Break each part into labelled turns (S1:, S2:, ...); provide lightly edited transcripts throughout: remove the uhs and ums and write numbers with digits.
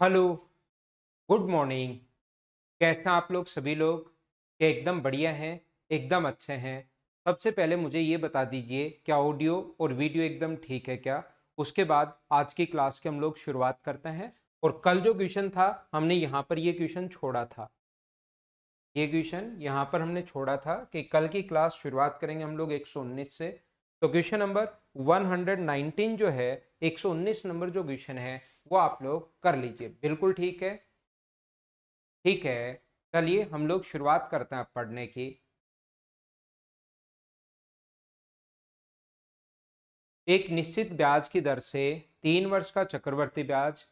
S1: Hello, good morning. कैसे हैं आप लोग सभी लोग? क्या एकदम बढ़िया हैं? एकदम अच्छे हैं। सबसे पहले मुझे ये बता दीजिए क्या ऑडियो और वीडियो एकदम ठीक है क्या? उसके बाद आज की क्लास की हम लोग शुरुआत करते हैं और कल जो क्वेश्चन था हमने यहाँ पर ये क्वेश्चन छोड़ा था। ये क्वेश्चन यहाँ पर हमने छोड़ा था कि कल की क्लास शुरुआत करेंगे हम लोग 119 से। तो क्वेश्चन नंबर 119 जो है 119 नंबर जो क्वेश्चन है वो आप लोग कर लीजिए। बिल्कुल ठीक है। ठीक है, चलिए हम लोग शुरुआत करते हैं पढ़ने की। एक निश्चित ब्याज की दर से 3 वर्ष का चक्रवर्ती ब्याज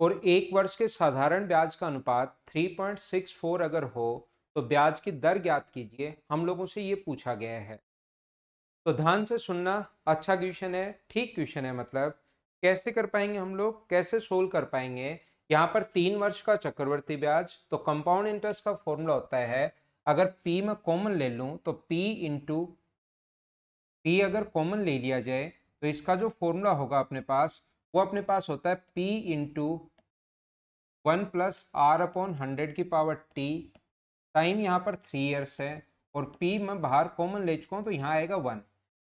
S1: और 1 वर्ष के साधारण ब्याज का अनुपात 3.64 अगर हो तो ब्याज की दर ज्ञात कीजिए, हम लोगों से ये पूछा गया है। तो ध्यान से सुनना। अच्छा क्वेश्चन है, ठीक क्वेश्चन है। मतलब कैसे कर पाएंगे हम लोग, कैसे सोल्व कर पाएंगे? यहाँ पर 3 वर्ष का चक्रवर्ती ब्याज, तो कंपाउंड इंटरेस्ट का फॉर्मूला होता है, अगर पी में कॉमन ले लूं तो पी अगर कॉमन ले लिया जाए तो इसका जो फॉर्मूला होगा अपने पास, वो अपने पास होता है पी इंटू 1 + r/100 की पावर टी। टाइम यहाँ पर 3 इयर्स है और पी मैं बाहर कॉमन ले चुका हूँ तो यहाँ आएगा 1।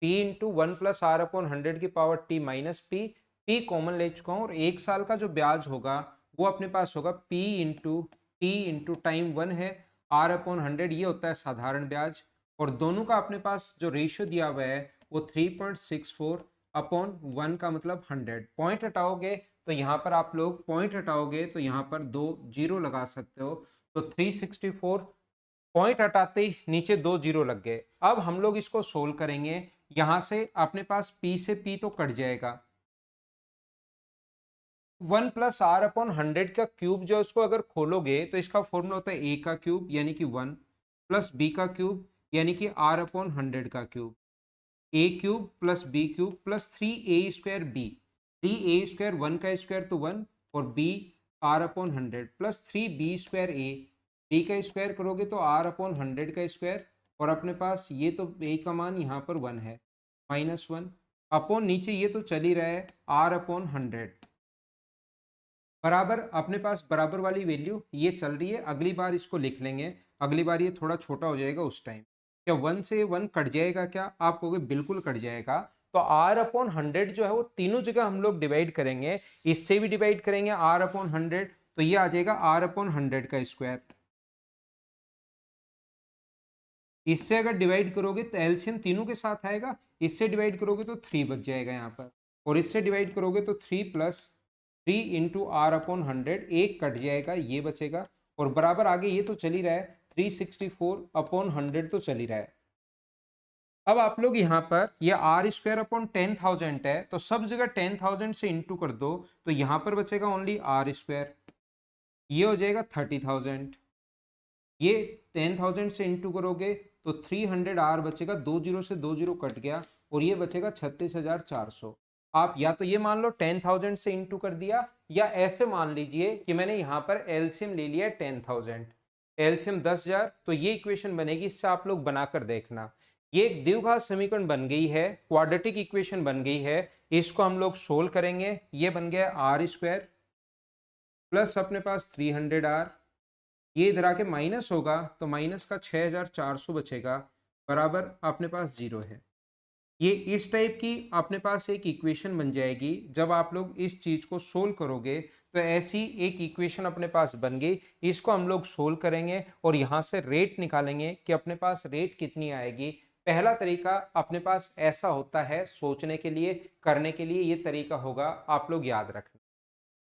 S1: पी इंटू 1 + r/100 की power T minus P common ले चुका हूँ और 1 साल का जो ब्याज होगा वो अपने पास होगा P into T into time 1 है, r/100 ये होता है साधारण ब्याज। और दोनों का अपने पास जो रेशियो दिया हुआ है वो 3.64/1 का मतलब 100। पॉइंट हटाओगे तो यहाँ पर आप लोग पॉइंट हटाओगे तो यहाँ पर 2 जीरो लगा सकते हो। तो 364 पॉइंट हटाते ही नीचे 2 जीरो लग गए। अब हम लोग इसको सोल्व करेंगे। यहां से अपने पास पी से पी तो कट जाएगा। 1 + r/100 का क्यूब जो उसको अगर खोलोगे तो इसका फॉर्मूला होता है ए का क्यूब यानी कि 1 प्लस बी का क्यूब यानी कि r/100 का cube. A cube plus B cube plus 3a² B. 3a² 1 का स्क्वायर तो 1 और B r/100 plus 3b²a। B का स्क्वायर करोगे तो r/100 का स्क्वायर और अपने पास ये तो a का मान यहाँ पर 1 है -1 अपॉन नीचे ये तो चल ही रहा है r/100 बराबर अपने पास बराबर वाली वैल्यू ये चल रही है। अगली बार इसको लिख लेंगे, अगली बार ये थोड़ा छोटा हो जाएगा उस टाइम। क्या 1 से 1 कट जाएगा क्या? आप कहोगे बिल्कुल कट जाएगा। तो r/100 जो है वो तीनों जगह हम लोग डिवाइड करेंगे। इससे भी डिवाइड करेंगे r/100 तो ये आ जाएगा r/100 का स्क्वायर। इससे अगर डिवाइड करोगे तो एलसीएम तीनों के साथ आएगा। इससे डिवाइड करोगे तो 3 बच जाएगा यहाँ पर और इससे डिवाइड करोगे तो 3 + 3 इंटू r/100 एक कट जाएगा ये बचेगा और बराबर आगे ये तो चल ही रहा है 364/100 तो चल ही रहा है। अब आप लोग यहाँ पर ये r² / 10,000 है तो सब जगह 10,000 से इंटू कर दो तो यहाँ पर बचेगा ओनली r²। ये हो जाएगा 30,000। ये 10,000 से इंटू करोगे तो 300 r बचेगा, 2 जीरो से 2 जीरो कट गया और ये बचेगा 36,400। आप या तो ये मान लो 10,000 से इंटू कर दिया या ऐसे मान लीजिए कि मैंने यहाँ पर एलसीएम ले लिया 10,000, एलसीएम 10,000 तो ये इक्वेशन बनेगी। इससे आप लोग बनाकर देखना। ये एक द्विघात समीकरण बन गई है, क्वाड्रेटिक इक्वेशन बन गई है। इसको हम लोग सोल्व करेंगे। ये बन गया r² प्लस अपने पास 300r, ये इधर आके माइनस होगा तो माइनस का 6,400 बचेगा बराबर अपने पास जीरो है। ये इस टाइप की अपने पास एक इक्वेशन बन जाएगी। जब आप लोग इस चीज को सोल्व करोगे तो ऐसी एक इक्वेशन अपने पास बन गई। इसको हम लोग सोल्व करेंगे और यहाँ से रेट निकालेंगे कि अपने पास रेट कितनी आएगी। पहला तरीका अपने पास ऐसा होता है सोचने के लिए, करने के लिए ये तरीका होगा, आप लोग याद रखना।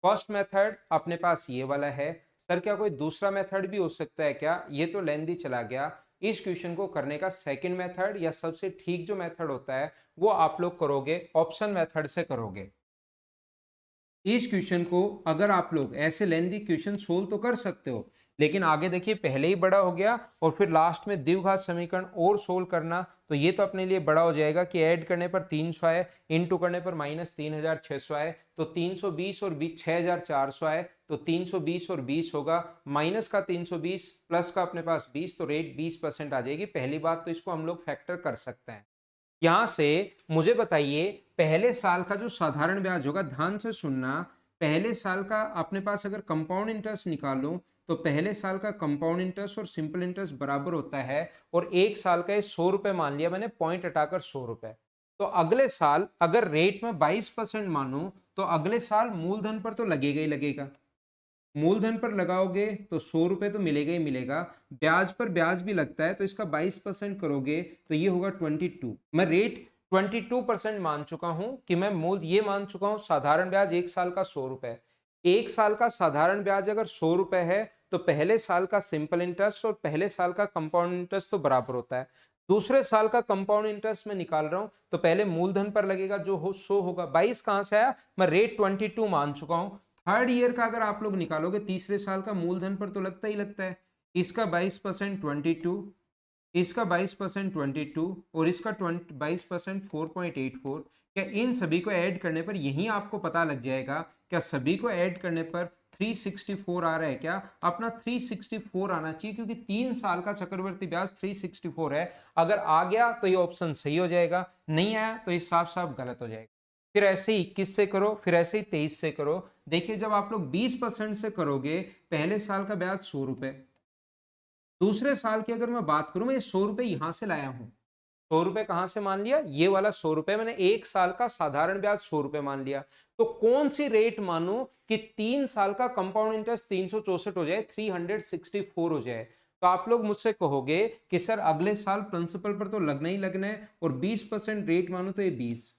S1: फर्स्ट मेथड अपने पास ये वाला है। सर क्या कोई दूसरा मेथड भी हो सकता है क्या? ये तो लेंदी चला गया। इस क्वेश्चन को करने का सेकंड मेथड या सबसे ठीक जो मेथड होता है वो आप लोग करोगे ऑप्शन मेथड से करोगे। इस क्वेश्चन को अगर आप लोग ऐसे लेंदी क्वेश्चन सोल्व तो कर सकते हो लेकिन आगे देखिए पहले ही बड़ा हो गया और फिर लास्ट में द्विघात समीकरण और सोल्व करना तो ये तो अपने लिए बड़ा हो जाएगा कि ऐड करने पर 300 आए, इनटू करने पर -3,600 आए तो 320 और 6,400 आए तो 320 और 20 होगा, माइनस का 320 प्लस का अपने पास 20 तो रेट 20% आ जाएगी। पहली बात तो इसको हम लोग फैक्टर कर सकते हैं। यहां से मुझे बताइए पहले साल का जो साधारण ब्याज होगा, ध्यान से सुनना, पहले साल का अपने पास अगर कंपाउंड इंटरेस्ट निकालो तो पहले साल का कंपाउंड इंटरेस्ट और सिंपल इंटरेस्ट बराबर होता है, और एक साल का 100 रुपए मान लिया मैंने, पॉइंट हटाकर 100 रुपए। तो अगले साल अगर रेट में 22% मानूं तो अगले साल मूलधन पर तो लगेगा ही लगेगा, मूलधन पर लगाओगे तो 100 रुपए तो मिलेगा ही मिलेगा, ब्याज पर ब्याज भी लगता है, तो इसका 22% करोगे तो ये होगा 22। मैं रेट 22% मान चुका हूं कि मैं मूल ये मान चुका हूं साधारण ब्याज एक साल का 100 रुपए। एक साल का साधारण ब्याज अगर 100 रुपए है तो पहले साल का सिंपल इंटरेस्ट और पहले साल का कंपाउंड इंटरेस्ट तो बराबर होता है। दूसरे साल का कंपाउंड इंटरेस्ट में निकाल रहा हूं तो पहले मूलधन पर लगेगा जो हो 100 होगा। 22 कहां से आया, मैं रेट 22 मान चुका हूं। थर्ड ईयर का अगर आप लोग निकालोगे तीसरे साल का मूलधन पर तो लगता ही लगता है। इसका 22% 22, इसका 22% 22 और इसका 22% 4.84। क्या इन सभी को ऐड करने पर यही आपको पता लग जाएगा, क्या सभी को ऐड करने पर 364 आ रहा है? क्या अपना 364 आना चाहिए, क्योंकि 3 साल का चक्रवर्ती ब्याज 364 है। अगर आ गया तो ये ऑप्शन सही हो जाएगा, नहीं आया तो ये साफ साफ गलत हो जाएगा। फिर ऐसे ही 21 से करो, फिर ऐसे ही 23 से करो। देखिए जब आप लोग 20% से करोगे, पहले साल का ब्याज 100 रुपए, दूसरे साल की अगर मैं बात करूं, मैं 100 रुपए यहां से लाया हूं। 100 रुपए कहां से मान लिया, ये वाला 100 रुपए मैंने एक साल का साधारण ब्याज 100 रुपए मान लिया। तो कौन सी रेट मानूं कि 3 साल का कंपाउंड इंटरेस्ट 364 हो जाए, 364 हो जाए? तो आप लोग मुझसे कहोगे कि सर अगले साल प्रिंसिपल पर तो लगना ही लगना है, और 20% रेट मानूं तो ये 20।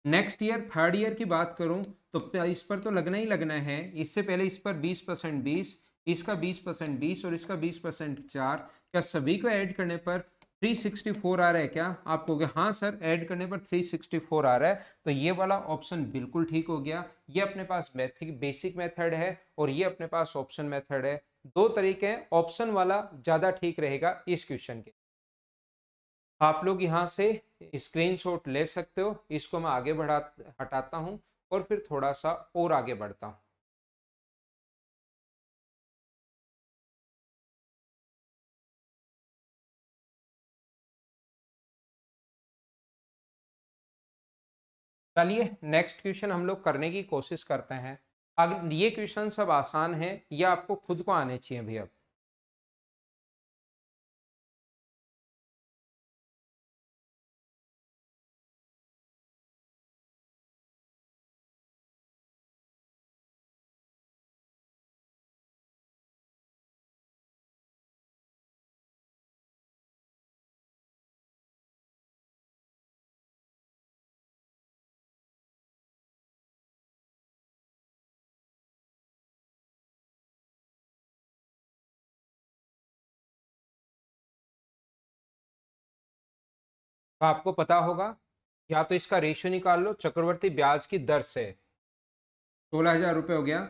S1: नेक्स्ट ईयर थर्ड ईयर की बात करूं तो इस पर तो लगना ही लगना है, इससे पहले इस पर 20% 20, इसका 20% 20 और इसका 20% 4। क्या सभी को ऐड करने पर 364 आ रहा है? क्या आप कहोगे हाँ सर ऐड करने पर 364 आ रहा है, तो ये वाला ऑप्शन बिल्कुल ठीक हो गया। ये अपने पास बेसिक मेथड है और ये अपने पास ऑप्शन मेथड है, दो तरीके हैं। ऑप्शन वाला ज्यादा ठीक रहेगा इस क्वेश्चन के। आप लोग यहाँ से स्क्रीनशॉट ले सकते हो, इसको मैं आगे बढ़ा हटाता हूँ और फिर थोड़ा सा और आगे बढ़ता हूँ। चलिए नेक्स्ट क्वेश्चन हम लोग करने की कोशिश करते हैं। अगर ये क्वेश्चन सब आसान है, ये आपको खुद को आने चाहिए भी। अब तो आपको पता होगा, या तो इसका रेशियो निकाल लो चक्रवर्ती ब्याज की दर से। 16,000 रुपये हो गया,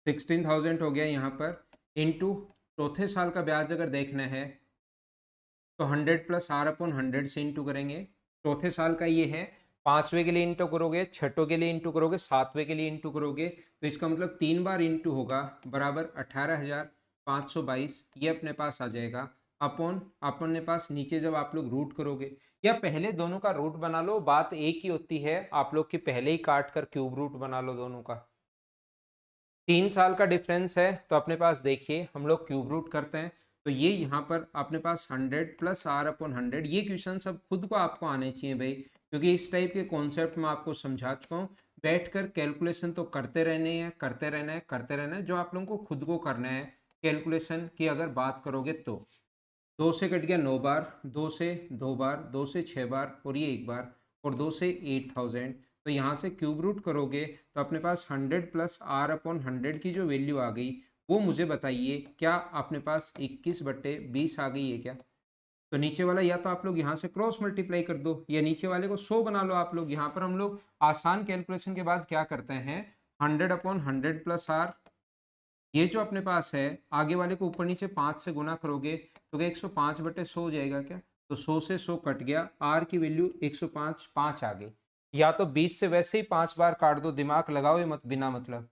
S1: 16,000 हो गया यहाँ पर, इंटू चौथे साल का ब्याज अगर देखना है तो 100 प्लस आर अपॉन 100 से इंटू करेंगे। चौथे साल का ये है, पांचवे के लिए इंटू करोगे, छठों के लिए इंटू करोगे, सातवें के लिए इंटू करोगे, तो इसका मतलब 3 बार इंटू होगा, बराबर 18,522 ये अपने पास आ जाएगा। अपॉन अपने पास नीचे जब आप लोग रूट करोगे, या पहले दोनों का रूट बना लो, बात एक ही होती है आप लोग की, पहले ही काट कर क्यूब रूट बना लो दोनों का। 3 साल का डिफरेंस है तो अपने पास देखिए हम लोग क्यूब रूट करते हैं, तो ये यहाँ पर अपने पास 100 प्लस आर अपॉन 100। ये क्वेश्चन सब खुद को आपको आने चाहिए भाई, क्योंकि इस टाइप के कॉन्सेप्ट में आपको समझा चुका हूँ। बैठकर कैलकुलेशन तो करते रहने हैं, करते रहना है, करते रहना है, जो आप लोगों को खुद को करना है कैलकुलेशन की अगर बात करोगे तो। 2 से कट गया 9 बार, 2 से 2 बार, 2 से 6 बार और ये 1 बार, और 2 से 8,000। तो यहाँ से क्यूब रूट करोगे तो अपने पास 100 प्लस आर अपॉन 100 की जो वैल्यू आ गई वो मुझे बताइए, क्या अपने पास 21/20 आ गई है क्या? तो नीचे वाला या तो आप लोग यहाँ से क्रॉस मल्टीप्लाई कर दो, या नीचे वाले को 100 बना लो आप लोग। यहाँ पर हम लोग आसान कैलकुलेशन के बाद क्या करते हैं, 100/100 प्लस आर, ये जो अपने पास है आगे वाले को ऊपर नीचे 5 से गुना करोगे तो क्या 105/100 हो जाएगा क्या? तो 100 से 100 कट गया, आर की वैल्यू 105 5 आ गई। या तो 20 से वैसे ही 5 बार काट दो, दिमाग लगाओ ये मत बिना मतलब।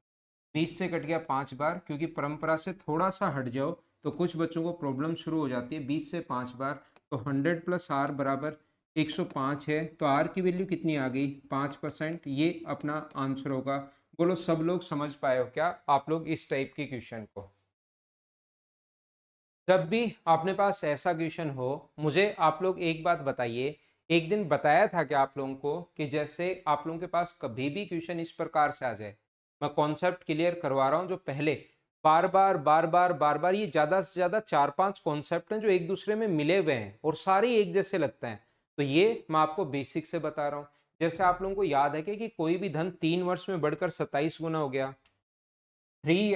S1: 20 से कट गया 5 बार, क्योंकि परंपरा से थोड़ा सा हट जाओ तो कुछ बच्चों को प्रॉब्लम शुरू हो जाती है। 20 से 5 बार, तो 100 प्लस आर बराबर 105 है, तो आर की वैल्यू कितनी आ गई, 5%। ये अपना आंसर होगा। बोलो सब लोग समझ पाए हो क्या आप लोग इस टाइप के क्वेश्चन को? जब भी आपने पास ऐसा क्वेश्चन हो, मुझे आप लोग एक बात बताइए, एक दिन बताया था कि आप लोगों को कि जैसे आप लोगों के पास कभी भी क्वेश्चन इस प्रकार से आ जाए, मैं कॉन्सेप्ट क्लियर करवा रहा हूँ, जो पहले बार बार ये ज्यादा से ज्यादा 4-5 कॉन्सेप्ट हैं जो एक दूसरे में मिले हुए हैं और सारे एक जैसे लगते हैं, तो ये मैं आपको बेसिक से बता रहा हूँ। जैसे आप लोगों को याद है कि कोई भी धन 3 वर्ष में बढ़कर 27 गुना हो गया, 3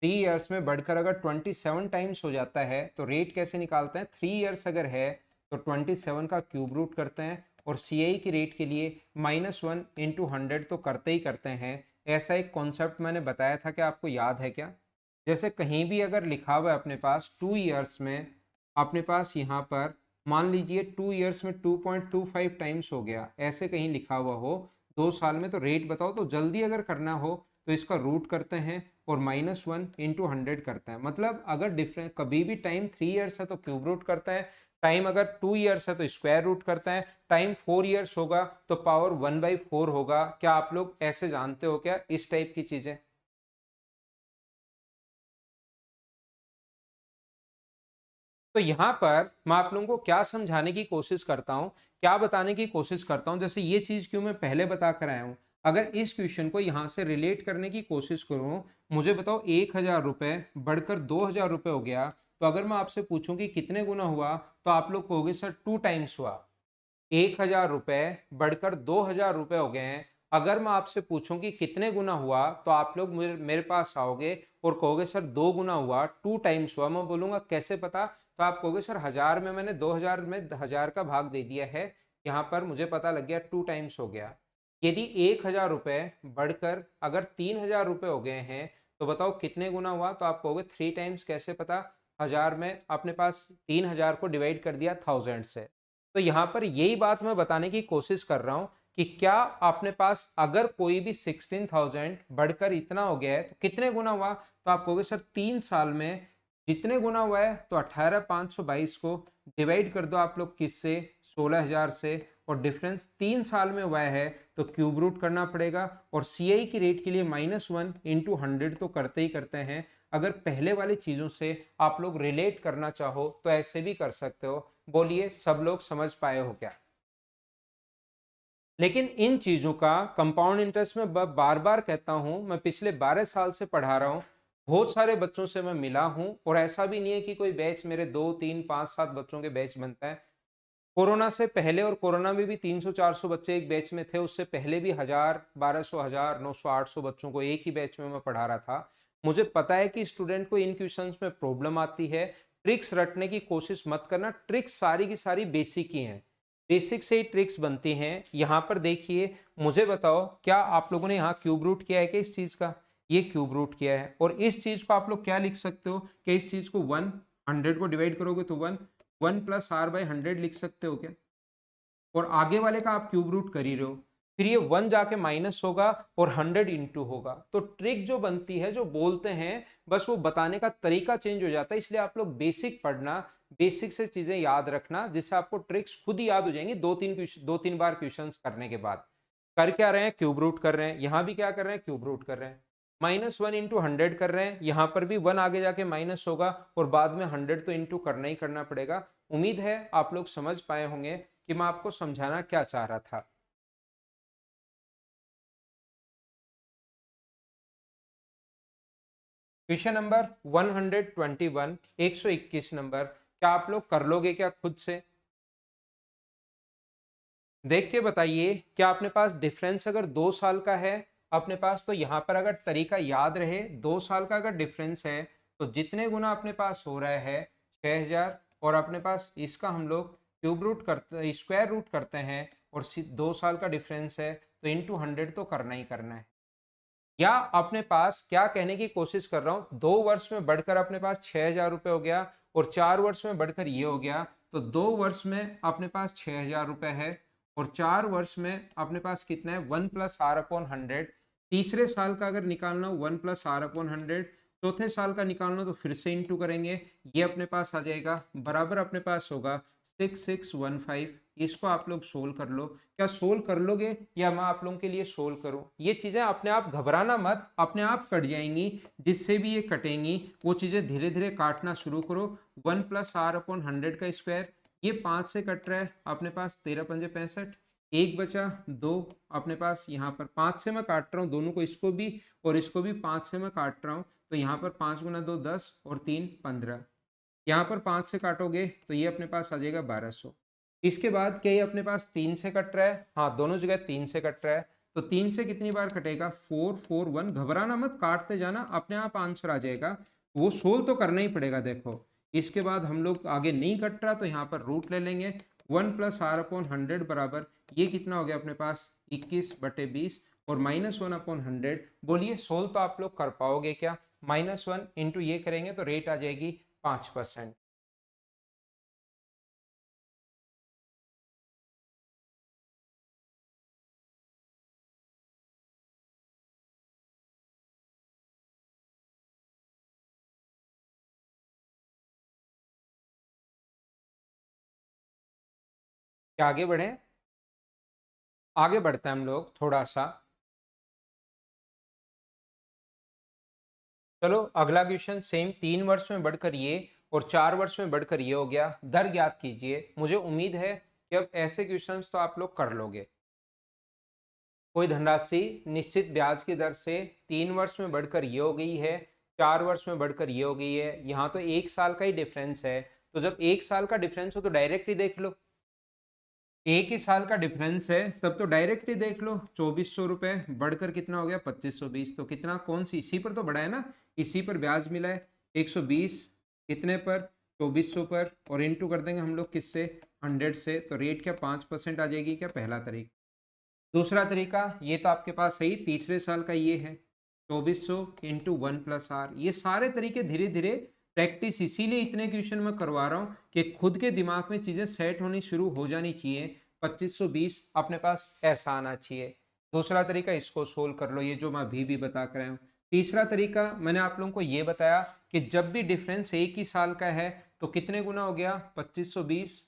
S1: इयर्स में बढ़कर अगर 27 टाइम्स हो जाता है, तो रेट कैसे निकालते हैं? 3 इयर्स अगर है तो 27 का क्यूब रूट करते हैं, और CI की रेट के लिए -1 इंटू 100 तो करते ही करते हैं। ऐसा एक कॉन्सेप्ट मैंने बताया था कि आपको याद है क्या? जैसे कहीं भी अगर लिखा हुआ है अपने पास 2 इयर्स में, अपने पास यहाँ पर मान लीजिए 2 इयर्स में 2.25 टाइम्स हो गया, ऐसे कहीं लिखा हुआ हो 2 साल में, तो रेट बताओ। तो जल्दी अगर करना हो तो इसका रूट करते हैं और -1 इंटू 100 करते हैं। मतलब अगर डिफरेंस कभी भी टाइम 3 इयर्स है तो क्यूब रूट करता है, टाइम अगर 2 इयर्स है तो स्क्वायर रूट करता है, टाइम 4 इयर्स होगा तो पावर 1/4 होगा। क्या आप लोग ऐसे जानते हो क्या इस टाइप की चीजें? तो यहाँ पर मैं आप लोगों को क्या समझाने की कोशिश करता हूँ, क्या बताने की कोशिश करता हूँ, जैसे ये चीज क्यों मैं पहले बता कर आया हूँ। अगर इस क्वेश्चन को यहाँ से रिलेट करने की कोशिश करूँ, मुझे बताओ 1,000 रुपए बढ़कर 2,000 रुपए हो गया, तो अगर मैं आपसे पूछूं कि कितने गुना हुआ, तो आप लोग कहोगे सर 2 टाइम्स हुआ। 1,000 रुपए बढ़कर 2,000 रुपए हो गए हैं। अगर मैं आपसे पूछूं कि कितने गुना हुआ, तो आप लोग मेरे पास आओगे और कहोगे सर 2 गुना हुआ, 2 टाइम्स हुआ। मैं बोलूंगा कैसे पता? तो आप कहोगे सर 1,000 में मैंने 2,000 में 1,000 का भाग दे दिया है, यहाँ पर मुझे पता लग गया 2 टाइम्स हो गया। यदि 1,000 रुपए बढ़कर अगर 3,000 रुपए हो गए हैं, तो बताओ कितने गुना हुआ? तो आप कहोगे 3 टाइम्स। कैसे पता? 1,000 में अपने पास 3,000 को डिवाइड कर दिया 1,000 से। तो यहाँ पर यही बात मैं बताने की कोशिश कर रहा हूँ कि क्या आपने पास अगर कोई भी 16,000 बढ़कर इतना हो गया है तो कितने गुना हुआ? तो आप कहोगे सर 3 साल में जितने गुना हुआ है, तो 18,522 को डिवाइड कर दो आप लोग किससे? 16,000 से, और डिफरेंस 3 साल में हुआ है तो क्यूब रूट करना पड़ेगा। और CI की रेट के लिए -1 इंटू 100 तो करते ही करते हैं। अगर पहले वाली चीजों से आप लोग रिलेट करना चाहो तो ऐसे भी कर सकते हो। बोलिए सब लोग समझ पाए हो क्या? लेकिन इन चीजों का कंपाउंड इंटरेस्ट में बार बार कहता हूं, मैं पिछले 12 साल से पढ़ा रहा हूं, बहुत सारे बच्चों से मैं मिला हूं, और ऐसा भी नहीं है कि कोई बैच मेरे 2 3 5 7 बच्चों के बैच बनता है। कोरोना से पहले और कोरोना में भी 300-400 बच्चे एक बैच में थे, उससे पहले भी 1,000 1,200 1,000 900 800 बच्चों को एक ही बैच में मैं पढ़ा रहा था। मुझे पता है कि स्टूडेंट को इन क्वेश्चंस में प्रॉब्लम आती है। ट्रिक्स रटने की कोशिश मत करना, ट्रिक्स सारी की सारी बेसिक ही हैं, बेसिक से ही ट्रिक्स बनती हैं। यहाँ पर देखिए, मुझे बताओ क्या आप लोगों ने यहाँ क्यूब रूट किया है क्या इस चीज का? ये क्यूब रूट किया है, और इस चीज को आप लोग क्या लिख सकते हो कि इस चीज को 100 को डिवाइड करोगे तो 1 + r/100 लिख सकते हो क्या? और आगे वाले का आप क्यूब रूट कर ही रहे हो, फिर ये 1 जाके माइनस होगा और 100 इंटू होगा। तो ट्रिक जो बनती है, जो बोलते हैं, बस वो बताने का तरीका चेंज हो जाता है। इसलिए आप लोग बेसिक पढ़ना, बेसिक से चीजें याद रखना, जिससे आपको ट्रिक्स खुद ही याद हो जाएंगी 2-3 बार क्वेश्चन करने के बाद। कर क्या रहे हैं? क्यूब रूट कर रहे हैं। यहां भी क्या कर रहे हैं? क्यूब रूट कर रहे हैं। -1 इंटू 100 कर रहे हैं, यहां पर भी 1 आगे जाके माइनस होगा, और बाद में 100 तो इंटू करना ही करना पड़ेगा। उम्मीद है आप लोग समझ पाए होंगे कि मैं आपको समझाना क्या चाह रहा था। क्वेश्चन नंबर 121, 121 नंबर, क्या आप लोग कर लोगे क्या खुद से? देख के बताइए, क्या अपने पास डिफरेंस अगर 2 साल का है अपने पास, तो यहाँ पर अगर तरीका याद रहे, 2 साल का अगर डिफरेंस है तो जितने गुना अपने पास हो रहा है 6,000, और अपने पास इसका हम लोग क्यूब रूट करते, स्क्वायर रूट करते हैं, और 2 साल का डिफरेंस है तो इंटू 100 तो करना ही करना है। या अपने पास क्या कहने की कोशिश कर रहा हूं, 2 वर्ष में बढ़कर अपने पास 6,000 रुपए हो गया, और 4 वर्ष में बढ़कर ये हो गया, तो 2 वर्ष में अपने पास 6,000 रुपए है, और 4 वर्ष में अपने पास कितना है? 1 + r/100। तीसरे साल का अगर निकालना हो 1 + r/100, चौथे साल का निकालना तो फिर से इंटू करेंगे, ये अपने पास आ जाएगा, बराबर अपने पास होगा 6615, इसको आप लोग सोल्व कर लो। क्या सोल्व कर लोगे या मैं आप लोगों के लिए सोल्व करूं? ये चीजें अपने आप घबराना मत, अपने आप कट जाएंगी। जिससे भी ये कटेंगी वो चीजें धीरे धीरे काटना शुरू करो। 1+r/100 का स्क्वायर, ये 5 से कट रहा है अपने पास, 13×5 = 65, एक बचा 2 अपने पास। यहाँ पर 5 से मैं काट रहा हूँ दोनों को, इसको भी और इसको भी 5 से मैं काट रहा हूँ, तो यहाँ पर 5 × 2 10 और 3 15। यहाँ पर 5 से काटोगे तो ये अपने पास आ जाएगा 1200। इसके बाद क्या ये अपने पास 3 से कट रहा है? हाँ, दोनों जगह 3 से कट रहा है। तो 3 से कितनी बार कटेगा? 4 4 1। घबराना मत, काटते जाना, अपने आप आंसर आ जाएगा। वो सोल्व तो करना ही पड़ेगा। देखो, इसके बाद हम लोग आगे नहीं कट रहा तो यहाँ पर रूट ले लेंगे। 1+r/100 बराबर, ये कितना हो गया अपने पास? 21/20 और -1/100। बोलिए सोल्व तो आप लोग कर पाओगे क्या? -1 इंटू ये करेंगे तो रेट आ जाएगी 5%। क्या आगे बढ़े? आगे बढ़ते हैं हम लोग थोड़ा सा। चलो अगला क्वेश्चन सेम, 3 वर्ष में बढ़कर ये और 4 वर्ष में बढ़कर ये हो गया। दर ज्ञात कीजिए। मुझे उम्मीद है कि अब ऐसे क्वेश्चंस तो आप लोग कर लोगे। कोई धनराशि निश्चित ब्याज की दर से 3 वर्ष में बढ़कर ये हो गई है, 4 वर्ष में बढ़कर ये हो गई है। यहाँ तो 1 साल का ही डिफरेंस है, तो जब 1 साल का डिफरेंस हो तो डायरेक्ट ही देख लो। एक ही साल का डिफरेंस है तब तो डायरेक्ट ही देख लो। 2400 रुपए बढ़कर कितना हो गया? 2520। तो कितना, कौन सी, इसी पर तो बढ़ा है ना, इसी पर ब्याज मिला है। 120 कितने पर? 2400 पर, और इनटू कर देंगे हम लोग किससे? 100 से। तो रेट क्या 5% आ जाएगी क्या? पहला तरीका। दूसरा तरीका, ये तो आपके पास सही, तीसरे साल का ये है 2400 इंटू 1+r। ये सारे तरीके धीरे धीरे प्रैक्टिस, इसीलिए इतने क्वेश्चन में करवा रहा हूँ कि खुद के दिमाग में चीजें सेट होनी शुरू हो जानी चाहिए। 2520 अपने पास ऐसा आना चाहिए। दूसरा तरीका, इसको सोल्व कर लो, ये जो मैं अभी भी बता कर रहा हूँ। तीसरा तरीका मैंने आप लोगों को ये बताया कि जब भी डिफरेंस एक ही साल का है तो कितने गुना हो गया? 2520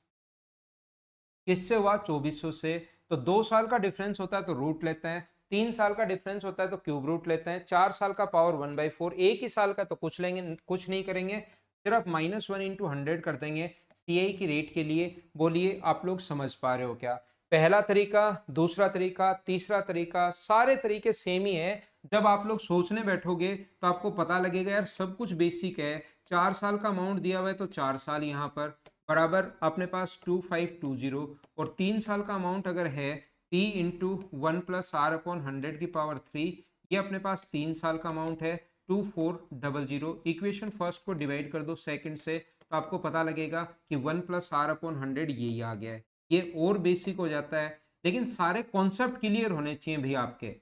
S1: किससे हुआ? 2400 से। तो 2 साल का डिफरेंस होता है तो रूट लेते हैं, 3 साल का डिफरेंस होता है तो क्यूब रूट लेते हैं, 4 साल का पावर 1/4, एक ही साल का तो कुछ लेंगे, कुछ नहीं करेंगे, सिर्फ -1 इंटू 100 कर देंगे सीआई की रेट के लिए। बोलिए आप लोग समझ पा रहे हो क्या? पहला तरीका, दूसरा तरीका, तीसरा तरीका, सारे तरीके सेम ही है। जब आप लोग सोचने बैठोगे तो आपको पता लगेगा यार सब कुछ बेसिक है। 4 साल का अमाउंट दिया हुआ है तो 4 साल यहाँ पर बराबर अपने पास 2520, और 3 साल का अमाउंट अगर है p इंटू 1+r/100 की पावर 3, ये अपने पास 3 साल का अमाउंट है 2400। इक्वेशन फर्स्ट को डिवाइड कर दो सेकंड से तो आपको पता लगेगा कि 1+r/100 यही आ गया है। ये और बेसिक हो जाता है, लेकिन सारे कॉन्सेप्ट क्लियर होने चाहिए भैया आपके।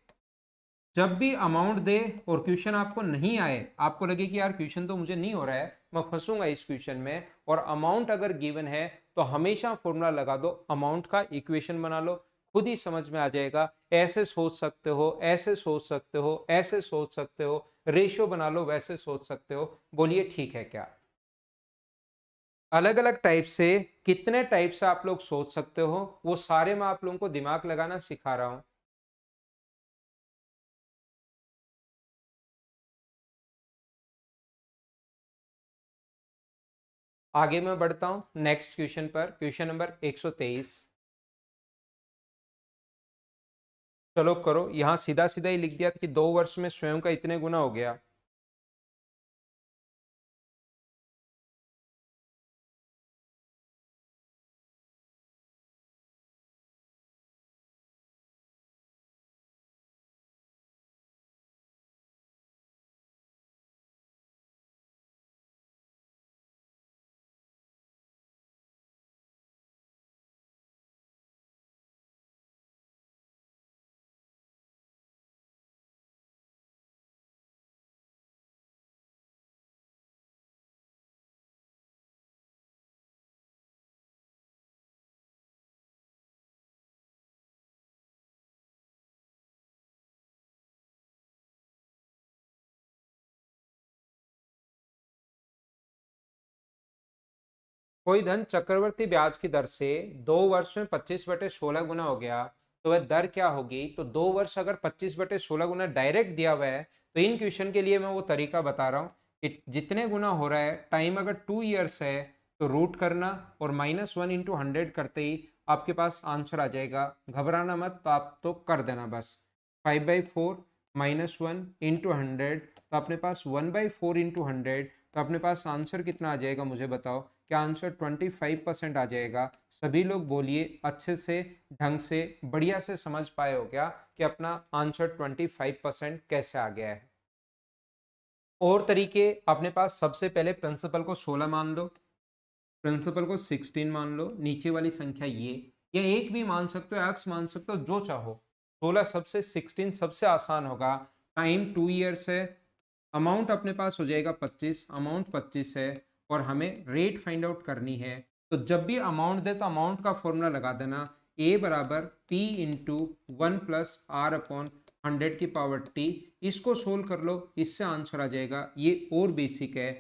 S1: जब भी अमाउंट दे और क्वेश्चन आपको नहीं आए, आपको लगे कि यार क्वेश्चन तो मुझे नहीं हो रहा है, मैं फंसूंगा इस क्वेश्चन में, और अमाउंट अगर गिवन है तो हमेशा फॉर्मूला लगा दो, अमाउंट का इक्वेशन बना लो, खुद ही समझ में आ जाएगा। ऐसे सोच सकते हो, ऐसे सोच सकते हो, ऐसे सोच सकते हो, रेशियो बना लो, वैसे सोच सकते हो। बोलिए ठीक है क्या? अलग अलग टाइप से कितने टाइप से आप लोग सोच सकते हो, वो सारे मैं आप लोगों को दिमाग लगाना सिखा रहा हूं। आगे मैं बढ़ता हूं नेक्स्ट क्वेश्चन पर, क्वेश्चन नंबर 123। चलो करो, यहां सीधा सीधा ही लिख दिया कि 2 वर्ष में स्वयं का इतने गुना हो गया। कोई धन चक्रवर्ती ब्याज की दर से 2 वर्ष में 25/16 गुना हो गया, तो वह दर क्या होगी? तो 2 वर्ष अगर 25/16 गुना डायरेक्ट दिया हुआ है, तो इन क्वेश्चन के लिए मैं वो तरीका बता रहा हूँ कि जितने गुना हो रहा है, टाइम अगर 2 ईयर्स है तो रूट करना और -1 × 100 करते ही आपके पास आंसर आ जाएगा। घबराना मत, तो आप तो कर देना बस। 5/4 -1 × 100, तो अपने पास 1/4 × 100, तो अपने पास आंसर कितना आ जाएगा मुझे बताओ। क्या आंसर 25% आ जाएगा? सभी लोग बोलिए अच्छे से, ढंग से, बढ़िया से समझ पाए हो क्या कि अपना आंसर 25% कैसे आ गया है। और तरीके अपने पास, सबसे पहले प्रिंसिपल को 16 मान लो, प्रिंसिपल को 16 मान लो, नीचे वाली संख्या ये, या एक भी मान सकते हो, एक्स मान सकते हो, जो चाहो। 16 सबसे, 16 सबसे आसान होगा। टाइम 2 ईयर्स है, अमाउंट अपने पास हो जाएगा 25, अमाउंट 25 है, और हमें रेट फाइंड आउट करनी है। तो जब भी अमाउंट दे तो अमाउंट का फॉर्मूला लगा देना, ए बराबर पी इंटू 1 + r/100 इसको सोल्व कर लो, इससे आंसर आ जाएगा। ये और बेसिक है।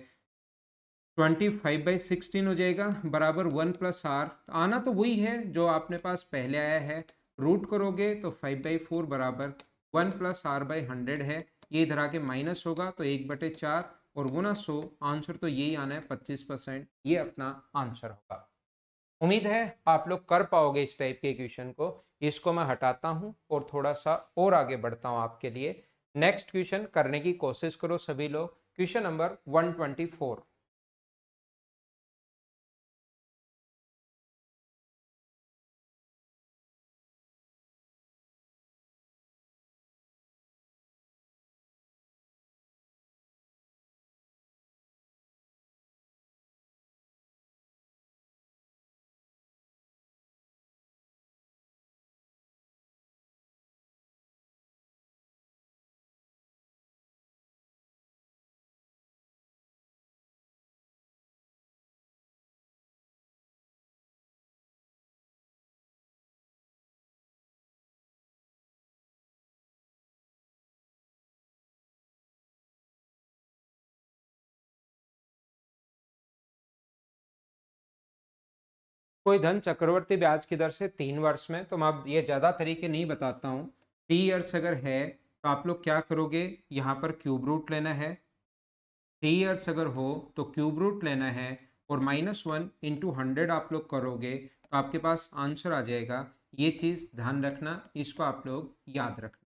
S1: 25/16 हो जाएगा बराबर 1 + r, आना तो वही है जो आपने पास पहले आया है। रूट करोगे तो 5/4 बराबर 1 + r/100 है। ये इधर आके माइनस होगा तो 1/4 और गुना 100, आंसर तो यही आना है 25%। ये अपना आंसर होगा। उम्मीद है आप लोग कर पाओगे इस टाइप के क्वेश्चन को। इसको मैं हटाता हूं और थोड़ा सा और आगे बढ़ता हूं आपके लिए। नेक्स्ट क्वेश्चन करने की कोशिश करो सभी लोग। Question number 124। कोई धन चक्रवर्ती ब्याज की दर से 3 वर्ष में, तो मैं अब ये ज्यादा तरीके नहीं बताता हूँ। 3 ईयर्स अगर है तो आप लोग क्या करोगे, यहाँ पर क्यूब रूट लेना है। 3 ईयर्स अगर हो तो क्यूब रूट लेना है, और -1 × 100 आप लोग करोगे तो आपके पास आंसर आ जाएगा। ये चीज ध्यान रखना, इसको आप लोग याद रखना।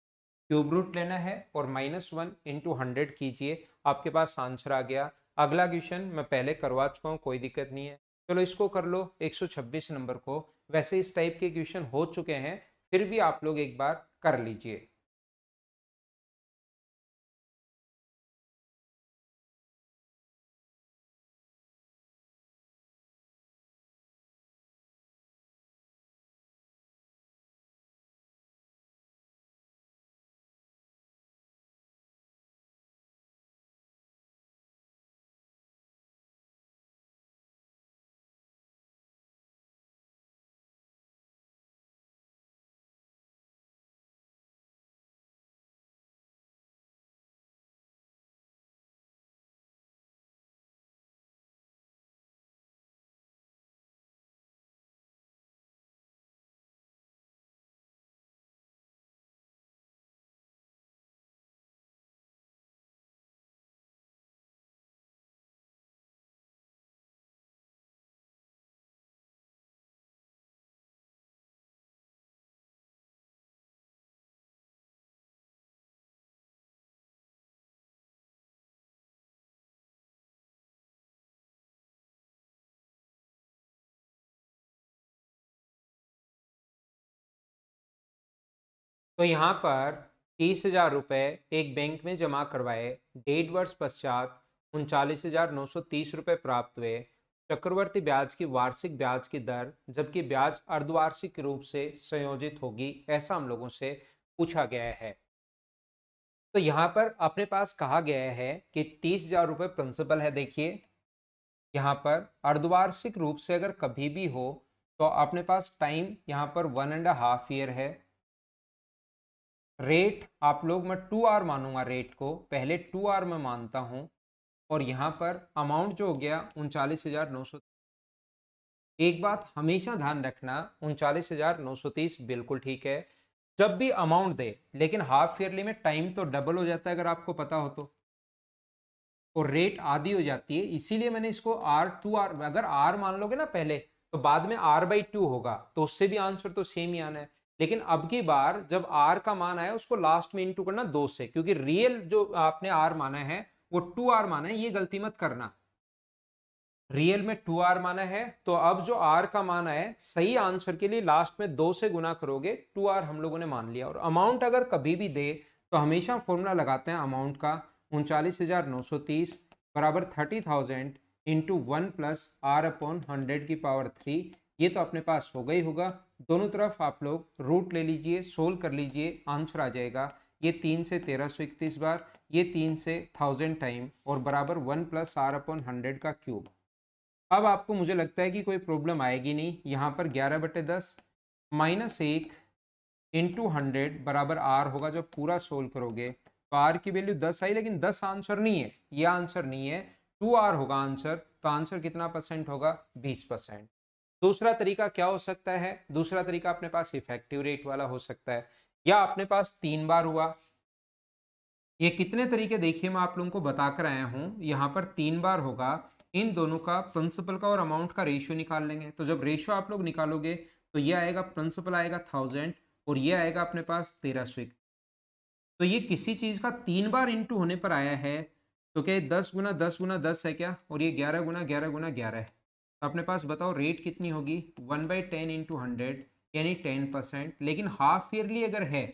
S1: क्यूब रूट लेना है और -1 × 100 कीजिए, आपके पास आंसर आ गया। अगला क्वेश्चन मैं पहले करवा चुका हूँ, कोई दिक्कत नहीं है। चलो इसको कर लो 126 नंबर को। वैसे इस टाइप के क्वेश्चन हो चुके हैं, फिर भी आप लोग एक बार कर लीजिए। तो यहाँ पर 30,000 रुपये एक बैंक में जमा करवाए, 1.5 वर्ष पश्चात 39,930 रुपये प्राप्त हुए। चक्रवर्ती ब्याज की वार्षिक ब्याज की दर, जबकि ब्याज अर्धवार्षिक रूप से संयोजित होगी, ऐसा हम लोगों से पूछा गया है। तो यहाँ पर अपने पास कहा गया है कि 30,000 रुपये प्रिंसिपल है। देखिए यहाँ पर अर्धवार्षिक रूप से अगर कभी भी हो तो अपने पास टाइम यहाँ पर 1.5 ईयर है। रेट आप लोग, मैं 2 आर मानूंगा, रेट को पहले 2 आर में मानता हूं। और यहाँ पर अमाउंट जो हो गया 39,900, एक बात हमेशा ध्यान रखना, 39,930 बिल्कुल ठीक है जब भी अमाउंट दे, लेकिन हाफ ईयरली में टाइम तो डबल हो जाता है अगर आपको पता हो तो, और रेट आधी हो जाती है। इसीलिए मैंने इसको R2R, अगर R मान लोगे ना पहले, तो बाद में R/2 होगा, तो उससे भी आंसर तो सेम ही आना है। लेकिन अब की बार जब R का मान आया उसको लास्ट में इंटू करना 2 से, क्योंकि रियल जो आपने R माना है वो 2R माना है, ये गलती मत करना। रियल में 2R माना है, तो अब जो R का मान है सही आंसर के लिए लास्ट में 2 से गुना करोगे, 2R हम लोगों ने मान लिया। और अमाउंट अगर कभी भी दे तो हमेशा फॉर्मूला लगाते हैं अमाउंट का, 39,930 बराबर 30,000 इंटू 1 प्लस R/100⁻3। ये तो अपने पास होगा ही होगा। दोनों तरफ आप लोग रूट ले लीजिए, सोल्व कर लीजिए, आंसर आ जाएगा। ये 3 से 1331 बार, ये 3 से 1000 टाइम, और बराबर 1 प्लस R/100 का क्यूब। अब आपको मुझे लगता है कि कोई प्रॉब्लम आएगी नहीं। यहाँ पर 11/10 -1 इंटू 100 बराबर आर होगा। जब पूरा सोल्व करोगे तो आर की वैल्यू 10 आई, लेकिन 10 आंसर नहीं है, ये आंसर नहीं है, 2R होगा आंसर। तो आंसर कितना परसेंट होगा? 20%। दूसरा तरीका क्या हो सकता है? दूसरा तरीका अपने पास इफेक्टिव रेट वाला हो सकता है, या अपने पास 3 बार हुआ। ये कितने तरीके देखिए मैं आप लोगों को बताकर आया हूं। यहाँ पर 3 बार होगा, इन दोनों का प्रिंसिपल का और अमाउंट का रेशियो निकाल लेंगे। तो जब रेशियो आप लोग निकालोगे तो ये आएगा, प्रिंसिपल आएगा 1000 और ये आएगा अपने पास 1300। तो ये किसी चीज का 3 बार इंटू होने पर आया है, तो क्या 10 गुना 10 गुना 10 है क्या? और ये 11 गुना 11 गुना 11 है। तो अपने पास बताओ रेट कितनी होगी? 1/10 इंटू 100 यानी 10%। लेकिन हाफ ईयरली अगर है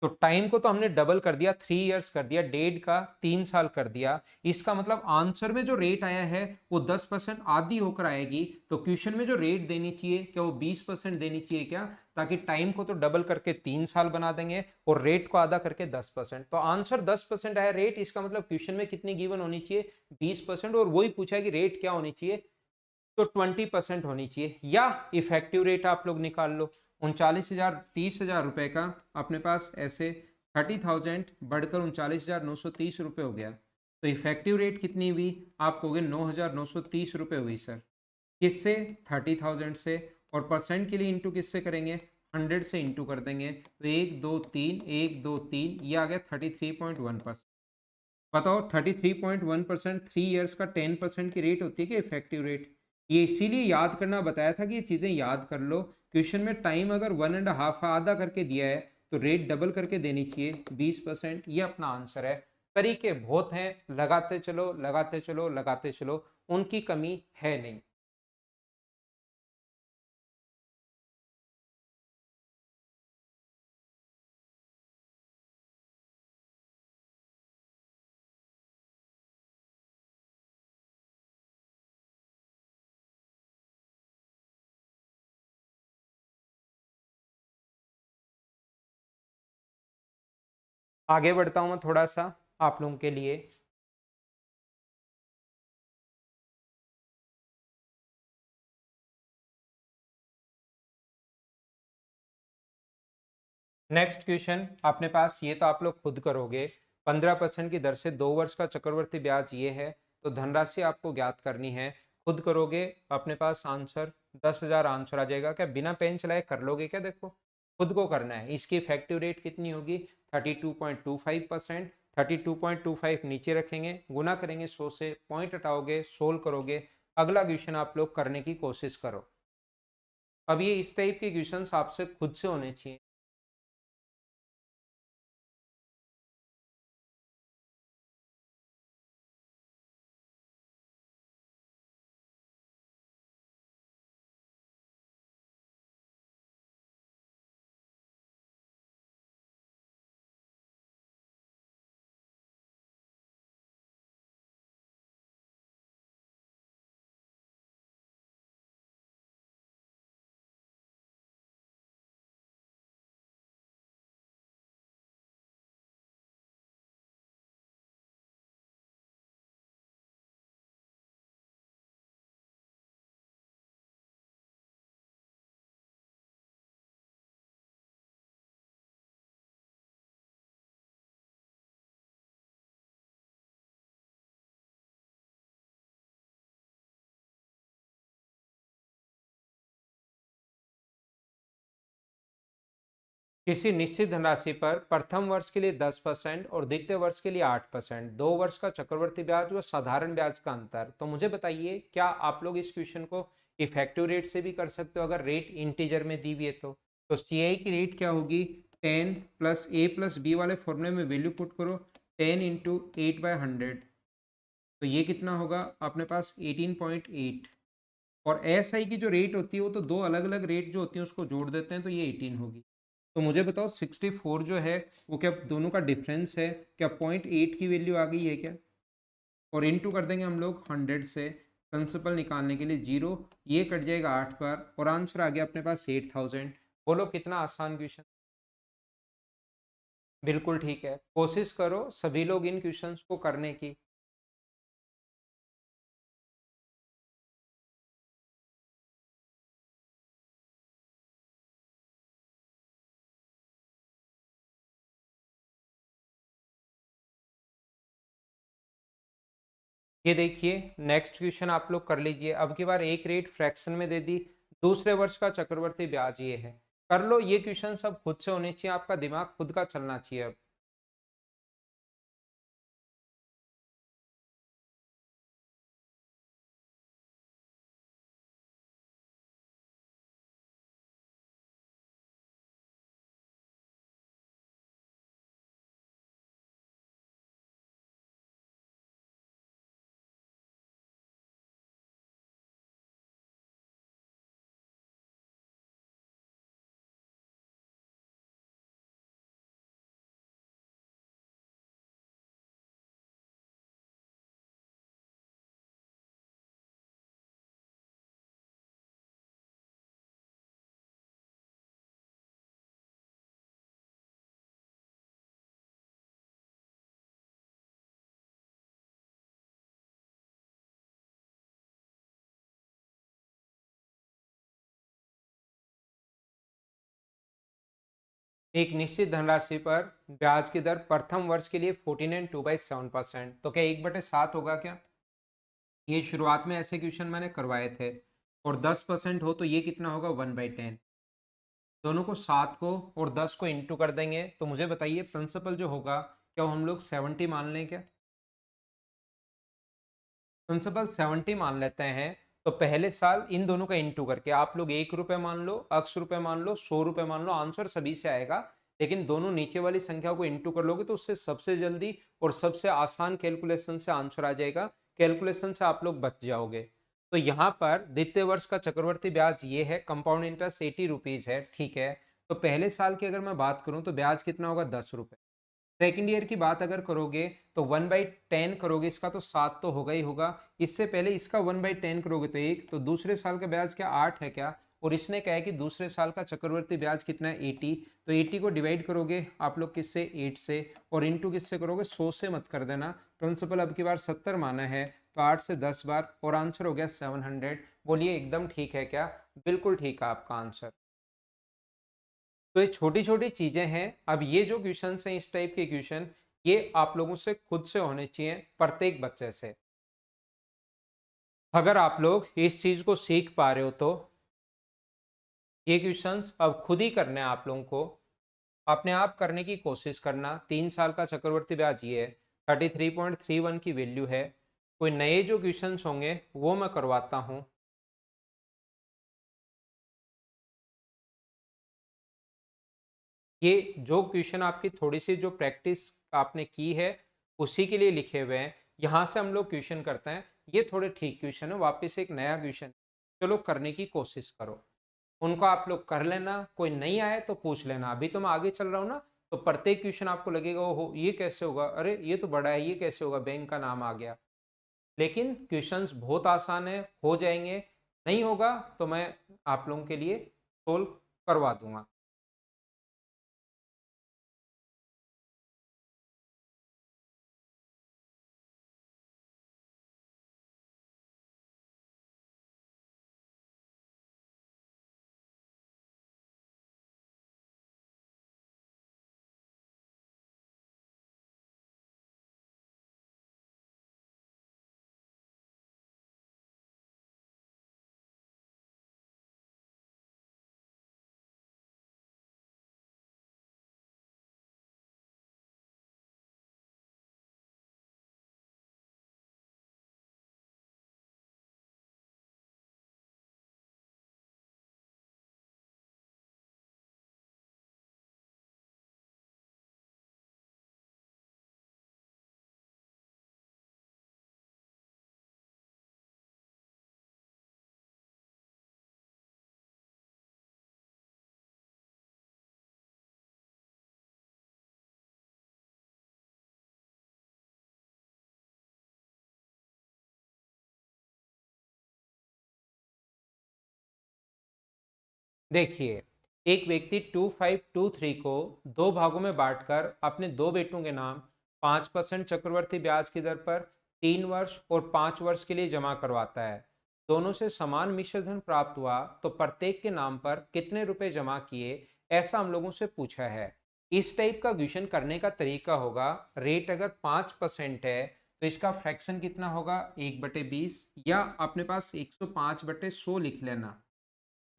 S1: तो टाइम को तो हमने डबल कर दिया, 3 इयर्स कर दिया, 1.5 का 3 साल कर दिया। इसका मतलब आंसर में जो रेट आया है वो 10% आधी होकर आएगी। तो क्वेश्चन में जो रेट देनी चाहिए क्या वो 20% देनी चाहिए क्या? ताकि टाइम को तो डबल करके 3 साल बना देंगे और रेट को आधा करके 10%। तो आंसर 10% आया रेट, इसका मतलब क्वेश्चन में कितनी गिवन होनी चाहिए? 20%। और वही पूछा है कि रेट क्या होनी चाहिए, तो 20% होनी चाहिए। या इफेक्टिव रेट आप लोग निकाल लो, 39,000 30,000 रुपए का अपने पास ऐसे 30,000 बढ़कर 39,930 रुपए हो गया। तो इफेक्टिव रेट कितनी हुई? आप कहोगे 9,930 रुपए हुई सर। किससे? 30,000 से। और परसेंट के लिए इंटू किससे करेंगे? 100 से इंटू कर देंगे। तो 1 2 3 1 2 3, ये आ गया 33.1%। बताओ 33.1% 3 इयर्स का 10% की रेट होती है कि इफेक्टिव रेट? ये इसीलिए याद करना बताया था कि ये चीजें याद कर लो। क्वेश्चन में टाइम अगर 1.5 आधा करके दिया है तो रेट डबल करके देनी चाहिए, 20%। ये अपना आंसर है। तरीके बहुत हैं, लगाते चलो लगाते चलो लगाते चलो, उनकी कमी है नहीं। आगे बढ़ता हूं मैं थोड़ा सा आप लोगों के लिए। नेक्स्ट क्वेश्चन अपने पास, ये तो आप लोग खुद करोगे। 15% की दर से 2 वर्ष का चक्रवर्ती ब्याज ये है, तो धनराशि आपको ज्ञात करनी है। खुद करोगे, अपने पास आंसर 10,000 आंसर आ जाएगा। क्या बिना पेन चलाए कर लोगे क्या? देखो खुद को करना है। इसकी इफेक्टिव रेट कितनी होगी? 32.25%। 32.25 नीचे रखेंगे, गुना करेंगे 100 से, पॉइंट हटाओगे, सोल्व करोगे। अगला क्वेश्चन आप लोग करने की कोशिश करो। अब ये इस टाइप के क्वेश्चन आपसे खुद से होने चाहिए। किसी निश्चित धनराशि पर प्रथम वर्ष के लिए 10% और द्वितीय वर्ष के लिए 8%, 2 वर्ष का चक्रवर्ती ब्याज व साधारण ब्याज का अंतर। तो मुझे बताइए, क्या आप लोग इस क्वेश्चन को इफेक्टिव रेट से भी कर सकते हो अगर रेट इंटीजर में दी हुई है तो सीआई की रेट क्या होगी, 10 प्लस ए प्लस बी वाले फॉर्मूले में वैल्यू पुट करो, 10 इंटू 8/100, तो ये कितना होगा अपने पास 18.8। और एस आई की जो रेट होती है वो तो दो अलग अलग रेट जो होती हैं उसको जोड़ देते हैं तो ये 18 होगी। तो मुझे बताओ 64 जो है वो क्या दोनों का डिफरेंस है, क्या 0.8 की वैल्यू आ गई है क्या, और इनटू कर देंगे हम लोग 100 से, प्रिंसिपल निकालने के लिए 0, ये कट जाएगा 8 बार और आंसर आ गया अपने पास 8000। बोलो कितना आसान क्वेश्चन। बिल्कुल ठीक है, कोशिश करो सभी लोग इन क्वेश्चंस को करने की। ये देखिए नेक्स्ट क्वेश्चन आप लोग कर लीजिए। अब की बार एक रेट फ्रैक्शन में दे दी, दूसरे वर्ष का चक्रवर्ती ब्याज ये है। कर लो ये क्वेश्चन सब खुद से होने चाहिए, आपका दिमाग खुद का चलना चाहिए अब। एक निश्चित धनराशि पर ब्याज की दर प्रथम वर्ष के लिए 14.2/7%, तो क्या 1/7 होगा क्या। ये शुरुआत में ऐसे क्वेश्चन मैंने करवाए थे। और 10% हो तो ये कितना होगा 1/10। दोनों को 7 को और 10 को इंटू कर देंगे तो मुझे बताइए प्रिंसिपल जो होगा क्या वो हम लोग 70 मान लें क्या। प्रिंसिपल 70 मान लेते हैं। तो पहले साल इन दोनों का इंटू करके आप लोग 1 रुपये मान लो, x रुपये मान लो, 100 रुपये मान लो, आंसर सभी से आएगा। लेकिन दोनों नीचे वाली संख्या को इंटू कर लोगे तो उससे सबसे जल्दी और सबसे आसान कैलकुलेशन से आंसर आ जाएगा, कैलकुलेशन से आप लोग बच जाओगे। तो यहाँ पर द्वितीय वर्ष का चक्रवर्ती ब्याज ये है, कंपाउंड इंटरेस्ट 80 रुपीज है, ठीक है। तो पहले साल की अगर मैं बात करूं तो ब्याज कितना होगा 10 रुपये। सेकेंड ईयर की बात अगर करोगे तो 1/10 करोगे, इसका तो 7 तो होगा ही होगा। इससे पहले इसका 1/10 करोगे तो 1, तो दूसरे साल का ब्याज क्या 8 है क्या। और इसने कहा है कि दूसरे साल का चक्रवर्ती ब्याज कितना है 80, तो 80 को डिवाइड करोगे आप लोग किससे 8 से, और इंटू किससे करोगे 100 से, मत कर देना। प्रिंसिपल अब की बार 70 माना है तो 8 से 10 बार और आंसर हो गया 700। बोलिए एकदम ठीक है क्या। बिल्कुल ठीक है आपका आंसर। तो ये छोटी छोटी चीजें हैं। अब ये जो क्वेश्चन हैं इस टाइप के क्वेश्चन ये आप लोगों से खुद से होने चाहिए, प्रत्येक बच्चे से। अगर आप लोग इस चीज को सीख पा रहे हो तो ये क्वेश्चंस अब खुद ही करने हैं आप लोगों को, अपने आप करने की कोशिश करना। 3 साल का चक्रवर्ती ब्याज ये है, 33.31 की वैल्यू है। कोई नए जो क्वेश्चंस होंगे वो मैं करवाता हूँ। ये जो क्वेश्चन आपकी थोड़ी सी जो प्रैक्टिस आपने की है उसी के लिए लिखे हुए हैं, यहाँ से हम लोग क्वेश्चन करते हैं। ये थोड़े ठीक क्वेश्चन है, वापस एक नया क्वेश्चन, चलो करने की कोशिश करो। उनको आप लोग कर लेना, कोई नहीं आए तो पूछ लेना। अभी तो मैं आगे चल रहा हूँ ना, तो प्रत्येक क्वेश्चन आपको लगेगा ओ ये कैसे होगा, अरे ये तो बड़ा है, ये कैसे होगा, बैंक का नाम आ गया। लेकिन क्वेश्चंस बहुत आसान है, हो जाएंगे। नहीं होगा तो मैं आप लोगों के लिए सोल्व करवा दूंगा। देखिए, एक व्यक्ति 2523 को 2 भागों में बांटकर अपने 2 बेटों के नाम 5% चक्रवर्ती ब्याज की दर पर 3 वर्ष और 5 वर्ष के लिए जमा करवाता है। दोनों से समान मिश्र धन प्राप्त हुआ तो प्रत्येक के नाम पर कितने रुपए जमा किए, ऐसा हम लोगों से पूछा है। इस टाइप का क्वेश्चन करने का तरीका होगा, रेट अगर 5% है तो इसका फ्रैक्शन कितना होगा, 1/20, या अपने पास 105/100 लिख लेना।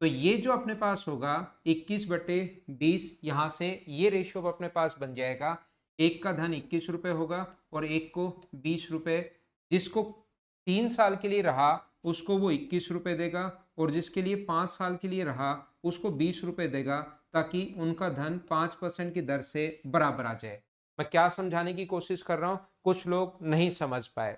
S1: तो ये जो अपने पास होगा 21/20, यहाँ से ये रेशियो अपने पास बन जाएगा, एक का धन 21 रुपये होगा और एक को 20 रुपये। जिसको 3 साल के लिए रहा उसको वो 21 रुपये देगा, और जिसके लिए 5 साल के लिए रहा उसको 20 रुपये देगा, ताकि उनका धन 5% की दर से बराबर आ जाए। मैं क्या समझाने की कोशिश कर रहा हूँ, कुछ लोग नहीं समझ पाए।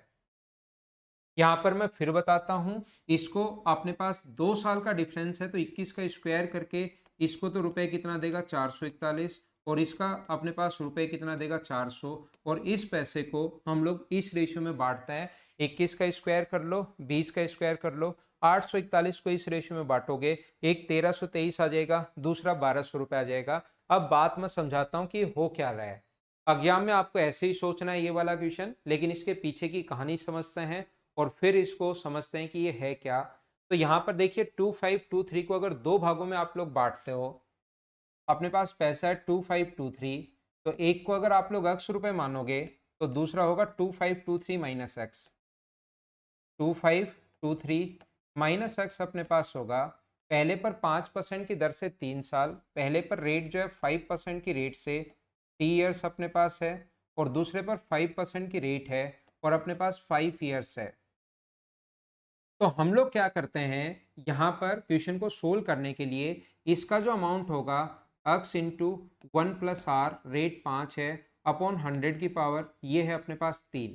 S1: यहाँ पर मैं फिर बताता हूँ, इसको अपने पास 2 साल का डिफरेंस है तो 21 का स्क्वायर करके इसको तो रुपए कितना देगा, 441, और इसका अपने पास रुपए कितना देगा, 400, और इस पैसे को हम लोग इस रेशियो में बांटते हैं। 21 का स्क्वायर कर लो, 20 का स्क्वायर कर लो, 841 को इस रेशियो में बांटोगे, एक 1323 आ जाएगा, दूसरा 1200 रुपये आ जाएगा। अब बात मैं समझाता हूँ कि हो क्या रहा है। एग्जाम में आपको ऐसे ही सोचना है ये वाला क्वेश्चन, लेकिन इसके पीछे की कहानी समझते हैं और फिर इसको समझते हैं कि ये है क्या। तो यहाँ पर देखिए 2523 को अगर 2 भागों में आप लोग बांटते हो, अपने पास पैसा है 2523, तो एक को अगर आप लोग x रुपए मानोगे तो दूसरा होगा 2523 माइनस एक्स। 2523 माइनस एक्स अपने पास होगा, पहले पर 5% की दर से 3 साल, पहले पर रेट जो है 5% की रेट से 3 इयर्स अपने पास है, और दूसरे पर 5% की रेट है और अपने पास 5 इयर्स है। तो हम लोग क्या करते हैं, यहाँ पर क्वेश्चन को सोल्व करने के लिए इसका जो अमाउंट होगा x इंटू 1+r, रेट 5 है, अपॉन 100 की पावर ये है अपने पास 3,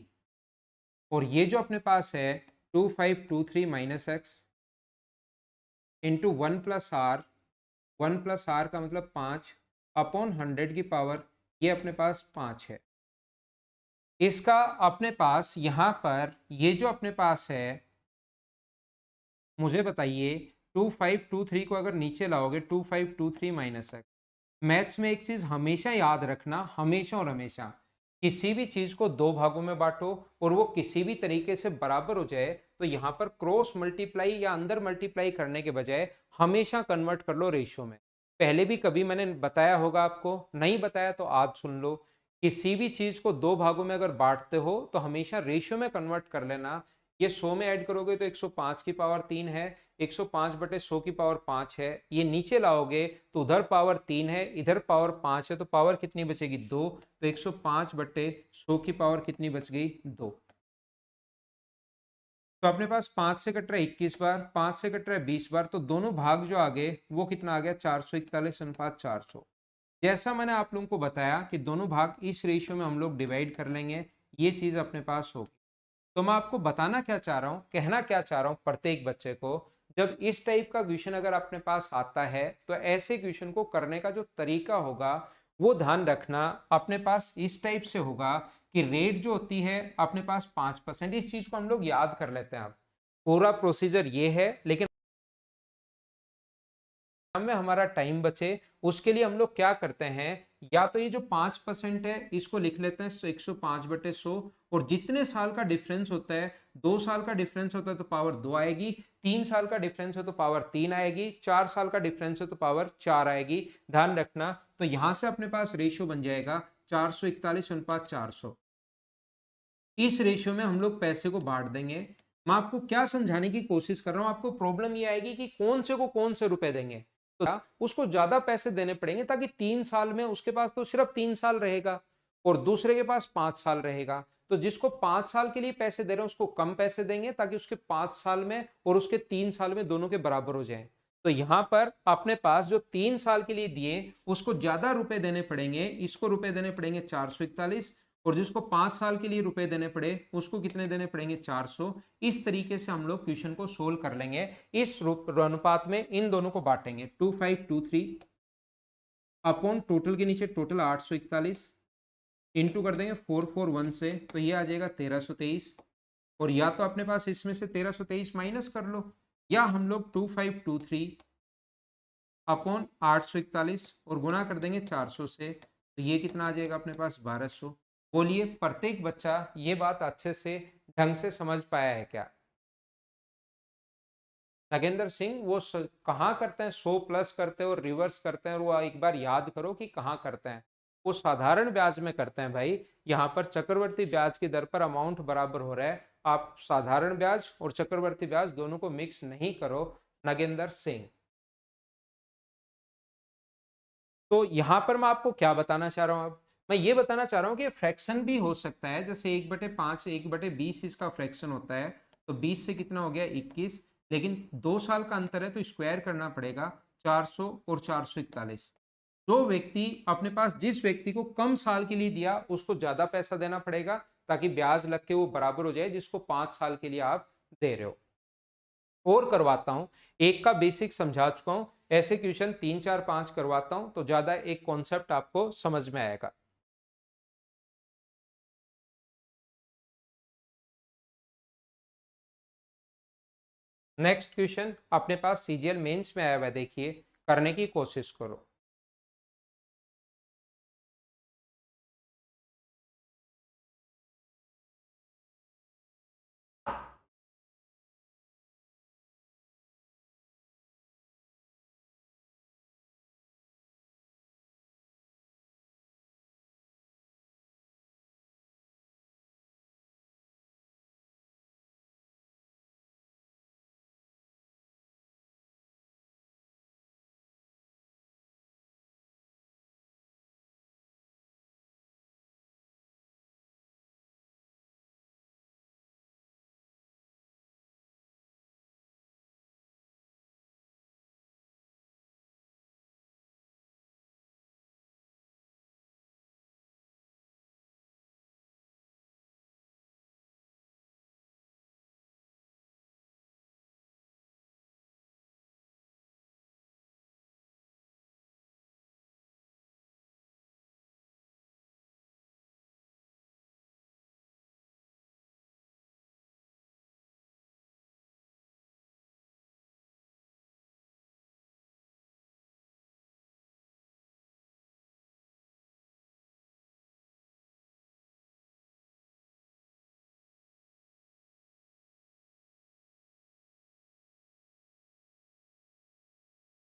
S1: और ये जो अपने पास है 2523 minus x into 1+r, 1+r का मतलब 5, अपॉन 100 की पावर ये अपने पास 5 है। इसका अपने पास यहाँ पर ये जो अपने पास है, मुझे बताइए 2523 को अगर नीचे लाओगे, 2523 माइनस एक्स, मैथ्स में एक चीज हमेशा याद रखना, हमेशा और हमेशा, किसी भी चीज को 2 भागों में बांटो और वो किसी भी तरीके से बराबर हो जाए तो यहाँ पर क्रॉस मल्टीप्लाई या अंदर मल्टीप्लाई करने के बजाय हमेशा कन्वर्ट कर लो रेशियो में। पहले भी कभी मैंने बताया होगा आपको, नहीं बताया तो आज सुन लो। किसी भी चीज को 2 भागों में अगर बांटते हो तो हमेशा रेशियो में कन्वर्ट कर लेना। ये 100 में ऐड करोगे तो 105 की पावर 3 है, 105/100 की पावर 5 है। ये नीचे लाओगे तो उधर पावर 3 है, इधर पावर 5 है, तो पावर कितनी बचेगी, 2। तो 105/100 की पावर कितनी बच गई, 2। तो अपने पास 5 से कट रहा है 21 बार, 5 से कट रहा है 20 बार, तो दोनों भाग जो आगे वो कितना आ गया, 441 अनुपात 400। जैसा मैंने आप लोगों को बताया कि दोनों भाग इस रेशियो में हम लोग डिवाइड कर लेंगे, ये चीज अपने पास होगी। तो मैं आपको बताना क्या चाह रहा हूँ, कहना क्या चाह रहा हूँ प्रत्येक बच्चे को, जब इस टाइप का क्वेश्चन अगर अपने पास आता है तो ऐसे क्वेश्चन को करने का जो तरीका होगा वो ध्यान रखना, अपने पास इस टाइप से होगा कि रेट जो होती है अपने पास 5%, इस चीज को हम लोग याद कर लेते हैं। अब पूरा प्रोसीजर ये है, लेकिन में हमारा टाइम बचे उसके लिए हम लोग क्या करते हैं, या तो ये जो 5% है इसको लिख लेते हैं 105/100, और जितने साल का डिफरेंस होता है, 2 साल का डिफरेंस होता है तो पावर 2 आएगी, 3 साल का डिफरेंस है तो पावर 3 आएगी, 4 साल का डिफरेंस है तो पावर 4 आएगी। ध्यान रखना, तो यहां से अपने पास रेशियो बन जाएगा 441/400। इस रेशियो में हम लोग पैसे को बांट देंगे। मैं आपको क्या समझाने की कोशिश कर रहा हूं, आपको प्रॉब्लम ये आएगी कि कौन से को कौन से रुपए देंगे, तो उसको ज्यादा पैसे देने पड़ेंगे ताकि 3 साल में उसके पास तो सिर्फ 3 साल रहेगा और दूसरे के पास 5 साल रहेगा। तो जिसको 5 साल के लिए पैसे दे रहे हैं उसको कम पैसे देंगे ताकि उसके 5 साल में और उसके 3 साल में दोनों के बराबर हो जाए। तो यहां पर अपने पास जो 3 साल के लिए दिए उसको ज्यादा रुपए देने पड़ेंगे, इसको रुपए देने पड़ेंगे 441, और जिसको 5 साल के लिए रुपए देने पड़े उसको कितने देने पड़ेंगे, 400। इस तरीके से हम लोग क्वेश्चन को सोल्व कर लेंगे। इस अनुपात में इन दोनों को बांटेंगे, 2523 अपॉन टोटल के नीचे टोटल 841, इंटू कर देंगे 441 से, तो ये आ जाएगा 1323, और या तो अपने पास इसमें से 1323 माइनस कर लो, या हम लोग 2523 अपॉन 841 और गुना कर देंगे 400 से, तो ये कितना आ जाएगा अपने पास 1200। बोलिए प्रत्येक बच्चा ये बात अच्छे से ढंग से समझ पाया है क्या? नागेंद्र सिंह वो कहाँ करते हैं, 100 प्लस करते हैं और रिवर्स करते हैं, और वो एक बार याद करो कि कहाँ करते हैं। वो साधारण ब्याज में करते हैं भाई। यहाँ पर चक्रवर्ती ब्याज की दर पर अमाउंट बराबर हो रहा है, आप साधारण ब्याज और चक्रवर्ती ब्याज दोनों को मिक्स नहीं करो नागेंद्र सिंह। तो यहां पर मैं आपको क्या बताना चाह रहा हूं, अब मैं ये बताना चाह रहा हूं कि फ्रैक्शन भी हो सकता है, जैसे 1/5 1/20 इसका फ्रैक्शन होता है, तो 20 से कितना हो गया 21, लेकिन 2 साल का अंतर है तो स्क्वायर करना पड़ेगा 400 और 441। जो व्यक्ति अपने पास जिस व्यक्ति को कम साल के लिए दिया उसको ज्यादा पैसा देना पड़ेगा, ताकि ब्याज लग के वो बराबर हो जाए जिसको 5 साल के लिए आप दे रहे हो। और करवाता हूं, एक का बेसिक समझा चुका हूं, ऐसे क्वेश्चन 3 4 5 करवाता हूं तो ज्यादा एक कॉन्सेप्ट आपको समझ में आएगा। नेक्स्ट क्वेश्चन अपने पास सीजीएल मेंस में आया हुआ है, देखिए करने की कोशिश करो।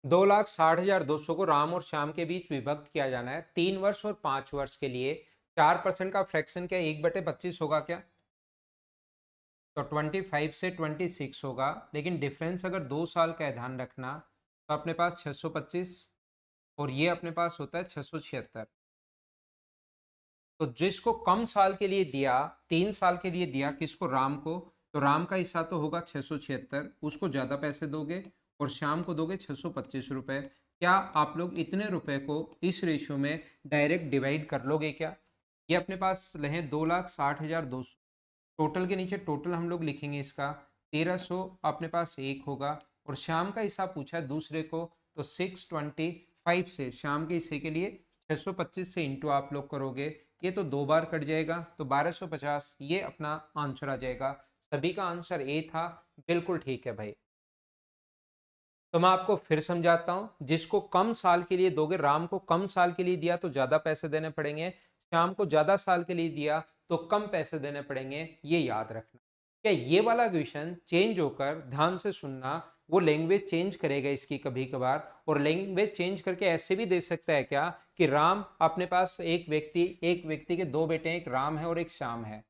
S1: दो लाख 60,200 को राम और श्याम के बीच विभक्त किया जाना है 3 वर्ष और 5 वर्ष के लिए। 4% का फ्रैक्शन क्या 1/25 होगा क्या? तो 25 से 26 होगा, लेकिन डिफरेंस अगर 2 साल का है ध्यान रखना, तो अपने पास 625 और ये अपने पास होता है 676। तो जिसको कम साल के लिए दिया, 3 साल के लिए दिया किसको, राम को, तो राम का हिस्सा तो होगा 676, उसको ज्यादा पैसे दोगे, और श्याम को दोगे 625 रुपए। क्या आप लोग इतने रुपए को इस रेशियो में डायरेक्ट डिवाइड कर लोगे क्या? ये अपने पास रहे 2,60,200, टोटल के नीचे टोटल हम लोग लिखेंगे इसका 1300 अपने पास एक होगा, और शाम का हिस्सा पूछा है दूसरे को, तो 625 से शाम के हिस्से के लिए 625 से इंटू आप लोग करोगे, ये तो 2 बार कट जाएगा, तो 1250 ये अपना आंसर आ जाएगा। सभी का आंसर ए था, बिल्कुल ठीक है भाई। तो मैं आपको फिर समझाता हूं, जिसको कम साल के लिए दोगे, राम को कम साल के लिए दिया तो ज्यादा पैसे देने पड़ेंगे, श्याम को ज्यादा साल के लिए दिया तो कम पैसे देने पड़ेंगे, ये याद रखना। क्या ये वाला क्वेश्चन चेंज होकर, ध्यान से सुनना, वो लैंग्वेज चेंज करेगा इसकी कभी कभार, और लैंग्वेज चेंज करके ऐसे भी दे सकता है क्या कि राम अपने पास एक व्यक्ति के दो बेटे हैं, एक राम है और एक श्याम है।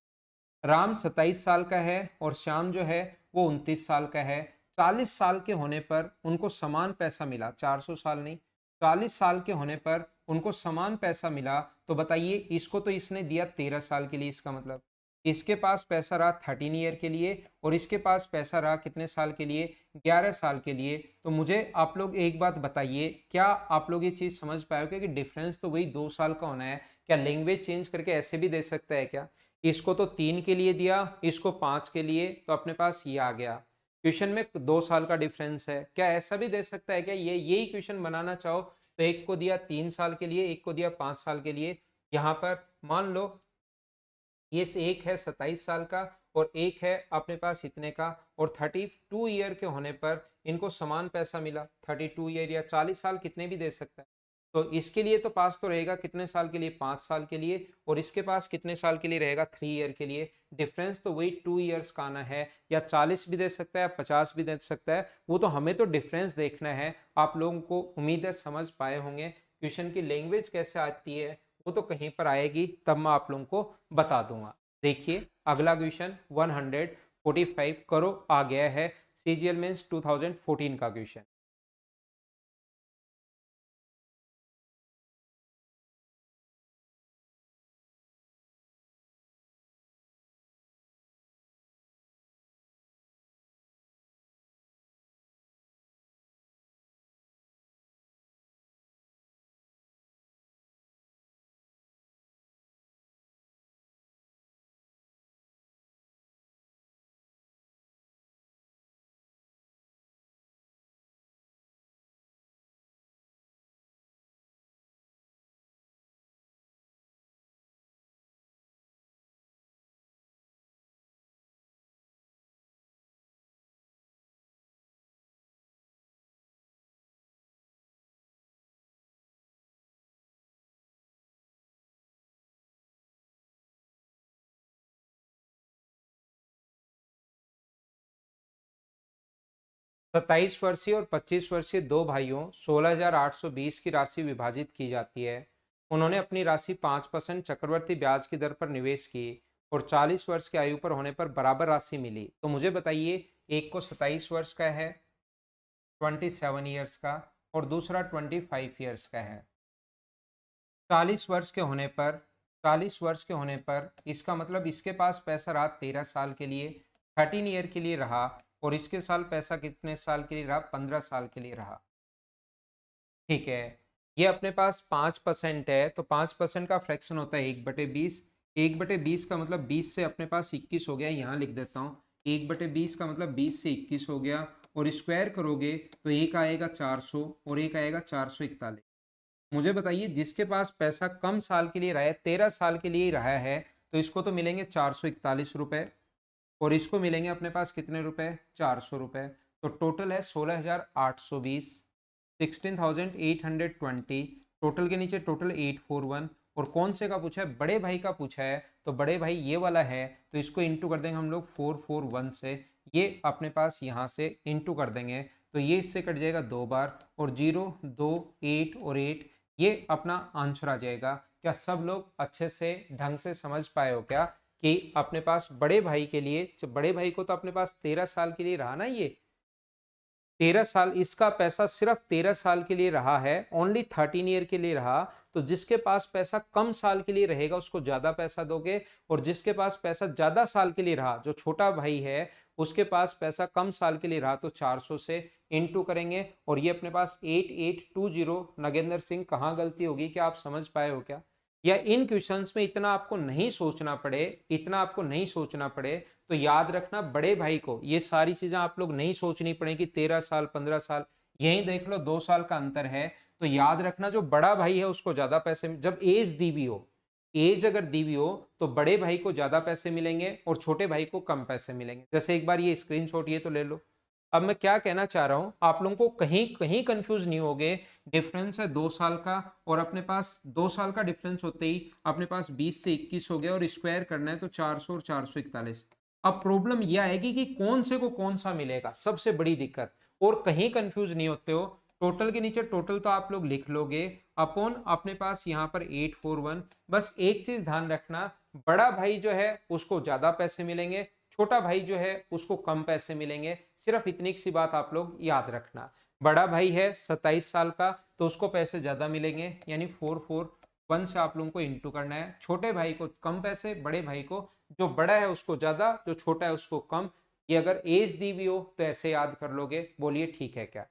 S1: राम 27 साल का है और श्याम जो है वो 29 साल का है। 40 साल के होने पर उनको समान पैसा मिला, 400 साल नहीं, 40 साल के होने पर उनको समान पैसा मिला, तो बताइए इसको तो इसने दिया 13 साल के लिए, इसका मतलब इसके पास पैसा रहा 13 ईयर के लिए, और इसके पास पैसा रहा कितने साल के लिए, 11 साल के लिए। तो मुझे आप लोग एक बात बताइए, क्या आप लोग ये चीज समझ पाओगे कि डिफरेंस तो वही 2 साल का होना है? क्या लैंग्वेज चेंज करके ऐसे भी दे सकता है क्या? इसको तो 3 के लिए दिया, इसको 5 के लिए, तो अपने पास ये आ गया। क्वेश्चन में 2 साल का डिफरेंस है, क्या ऐसा भी दे सकता है क्या? ये यही क्वेश्चन बनाना चाहो तो एक को दिया 3 साल के लिए, एक को दिया 5 साल के लिए। यहाँ पर मान लो ये एक है 27 साल का और एक है अपने पास इतने का, और 32 ईयर के होने पर इनको समान पैसा मिला। 32 ईयर या 40 साल कितने भी दे सकता है। तो इसके लिए तो पास तो रहेगा कितने साल के लिए, 5 साल के लिए, और इसके पास कितने साल के लिए रहेगा, 3 ईयर के लिए। डिफरेंस तो वही 2 ईयर्स का आना है, या 40 भी दे सकता है, 50 भी दे सकता है, वो तो हमें तो डिफरेंस देखना है। आप लोगों को उम्मीद है समझ पाए होंगे। क्वेश्चन की लैंग्वेज कैसे आती है वो तो कहीं पर आएगी, तब मैं आप लोगों को बता दूंगा। देखिए अगला क्वेश्चन 145 करो आ गया है, सीजीएल मेंस 2014 का क्वेश्चन। 27 वर्षीय और 25 वर्षीय दो भाइयों 16,820 की राशि विभाजित की जाती है। उन्होंने अपनी राशि 5% चक्रवर्ती ब्याज की दर पर निवेश की और 40 वर्ष की आयु पर होने पर बराबर राशि मिली। तो मुझे बताइए, एक को 27 वर्ष का है, 27 ईयर्स का, और दूसरा 25 ईयर्स का है। 40 वर्ष के होने पर 40 वर्ष के होने पर इसका मतलब इसके पास पैसा रहा 13 साल के लिए, 13 ईयर के लिए रहा, और इसके साल पैसा कितने साल के लिए रहा, 15 साल के लिए रहा। ठीक है, ये अपने पास 5% है, तो 5% का फ्रैक्शन होता है 1/20। 1/20 का मतलब 20 से अपने पास 21 हो गया, यहाँ लिख देता हूँ। 1/20 का मतलब 20 से 21 हो गया, और स्क्वायर करोगे तो एक आएगा 400 और एक आएगा 441। मुझे बताइए, जिसके पास पैसा कम साल के लिए रहा है, 13 साल के लिए ही रहा है, तो इसको तो मिलेंगे 441 रुपए, और इसको मिलेंगे अपने पास कितने रुपए, 400 रुपए। तो टोटल है 16,820, 16,820। टोटल के नीचे टोटल 841, और कौन से का पूछा है, बड़े भाई का पूछा है, तो बड़े भाई ये वाला है, तो इसको इंटू कर देंगे हम लोग 441 से। ये अपने पास यहाँ से इंटू कर देंगे, तो ये इससे कट जाएगा 2 बार, और 0 2 8 और 8, ये अपना आंसर आ जाएगा। क्या सब लोग अच्छे से ढंग से समझ पाए हो क्या, कि अपने पास बड़े भाई के लिए, बड़े भाई को तो अपने पास 13 साल के लिए रहा ना, ये 13 साल, इसका पैसा सिर्फ 13 साल के लिए रहा है, ओनली 13 ईयर के लिए रहा। तो जिसके पास पैसा कम साल के लिए रहेगा उसको ज्यादा पैसा दोगे, और जिसके पास पैसा ज्यादा साल के लिए रहा, जो छोटा भाई है, उसके पास पैसा कम साल के लिए रहा, तो 400 से इंटू करेंगे, और ये अपने पास 8820। नगेंद्र सिंह कहाँ गलती होगी, क्या आप समझ पाए हो क्या, या इन क्वेश्चंस में इतना आपको नहीं सोचना पड़े, इतना आपको नहीं सोचना पड़े, तो याद रखना बड़े भाई को ये सारी चीजें आप लोग नहीं सोचनी पड़े कि 13 साल 15 साल, यही देख लो 2 साल का अंतर है। तो याद रखना जो बड़ा भाई है उसको ज्यादा पैसे, जब एज दी हुई हो, एज अगर दी हुई हो, तो बड़े भाई को ज्यादा पैसे मिलेंगे और छोटे भाई को कम पैसे मिलेंगे। जैसे एक बार ये स्क्रीनशॉट ये तो ले लो। अब मैं क्या कहना चाह रहा हूं, आप लोगों को कहीं कहीं कंफ्यूज नहीं होगे। डिफरेंस है 2 साल का, और अपने पास 2 साल का डिफरेंस होते ही अपने पास 20 से 21 हो गया, और स्क्वायर करना है तो 400 और 441। अब प्रॉब्लम यह आएगी कि कौन से को कौन सा मिलेगा, सबसे बड़ी दिक्कत। और कहीं कंफ्यूज नहीं होते हो, टोटल के नीचे टोटल तो आप लोग लिख लोगे, अपॉन अपने पास यहाँ पर 841। बस एक चीज ध्यान रखना, बड़ा भाई जो है उसको ज्यादा पैसे मिलेंगे, छोटा भाई जो है उसको कम पैसे मिलेंगे। सिर्फ इतनी सी बात आप लोग याद रखना। बड़ा भाई है 27 साल का, तो उसको पैसे ज्यादा मिलेंगे, यानी 441 से आप लोगों को इंटू करना है। छोटे भाई को कम पैसे, बड़े भाई को, जो बड़ा है उसको ज्यादा, जो छोटा है उसको कम। ये अगर एज दी हुई हो तो ऐसे याद कर लोगे, बोलिए ठीक है क्या।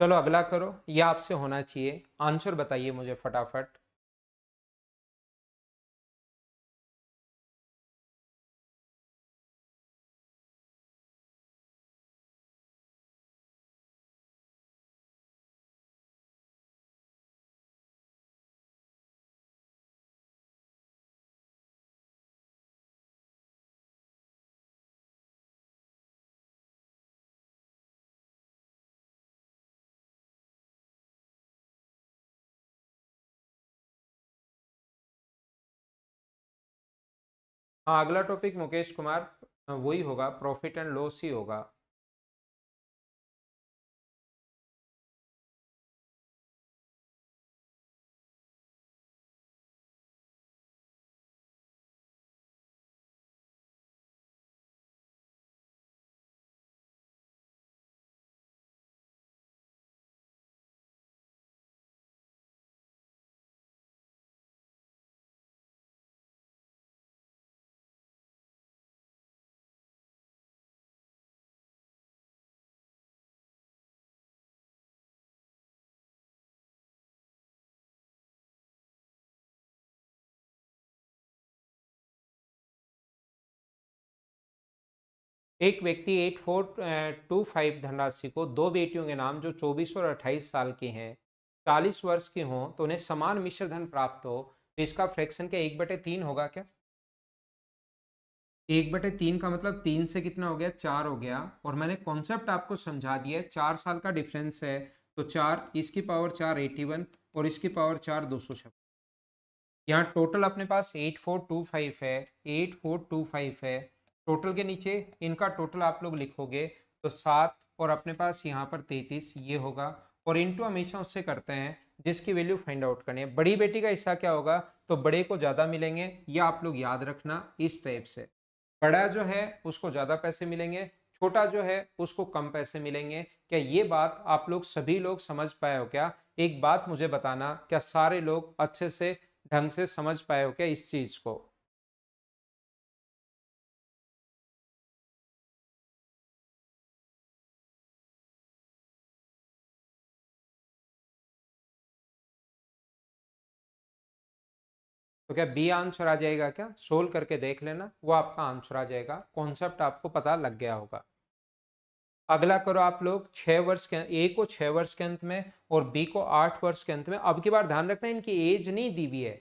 S1: चलो अगला करो, ये आपसे होना चाहिए, आंसर बताइए मुझे फटाफट। हाँ, अगला टॉपिक मुकेश कुमार वही होगा, प्रॉफिट एंड लॉस ही होगा। एक व्यक्ति 8425 धनराशि को दो बेटियों के नाम जो 24 और 28 साल की हैं 40 वर्ष की हों तो उन्हें समान मिश्र धन प्राप्त हो, तो इसका फ्रैक्शन क्या 1/3 होगा क्या? 1/3 का मतलब 3 से कितना हो गया, 4 हो गया। और मैंने कॉन्सेप्ट आपको समझा दिया है, 4 साल का डिफरेंस है तो 4 इसकी पावर 4 81 और इसकी पावर 4 256। यहाँ टोटल अपने पास 8425 है, 8425 है। टोटल के नीचे इनका टोटल आप लोग लिखोगे तो 7 और अपने पास यहाँ पर 33 ये होगा। और इनटू हमेशा उससे करते हैं जिसकी वैल्यू फाइंड आउट करनी है। बड़ी बेटी का हिस्सा क्या होगा, तो बड़े को ज़्यादा मिलेंगे, ये आप लोग याद रखना इस टाइप से। बड़ा जो है उसको ज़्यादा पैसे मिलेंगे, छोटा जो है उसको कम पैसे मिलेंगे। क्या ये बात आप लोग सभी लोग समझ पाए हो क्या? एक बात मुझे बताना, क्या सारे लोग अच्छे से ढंग से समझ पाए हो क्या इस चीज को? तो क्या बी आंसर आ जाएगा क्या? सोल्व करके देख लेना, वो आपका आंसर आ जाएगा। कॉन्सेप्ट आपको पता लग गया होगा। अगला करो आप लोग 6 वर्ष के, ए को 6 वर्ष के अंत में और बी को 8 वर्ष के अंत में। अब की बार ध्यान रखना इनकी एज नहीं दी हुई है,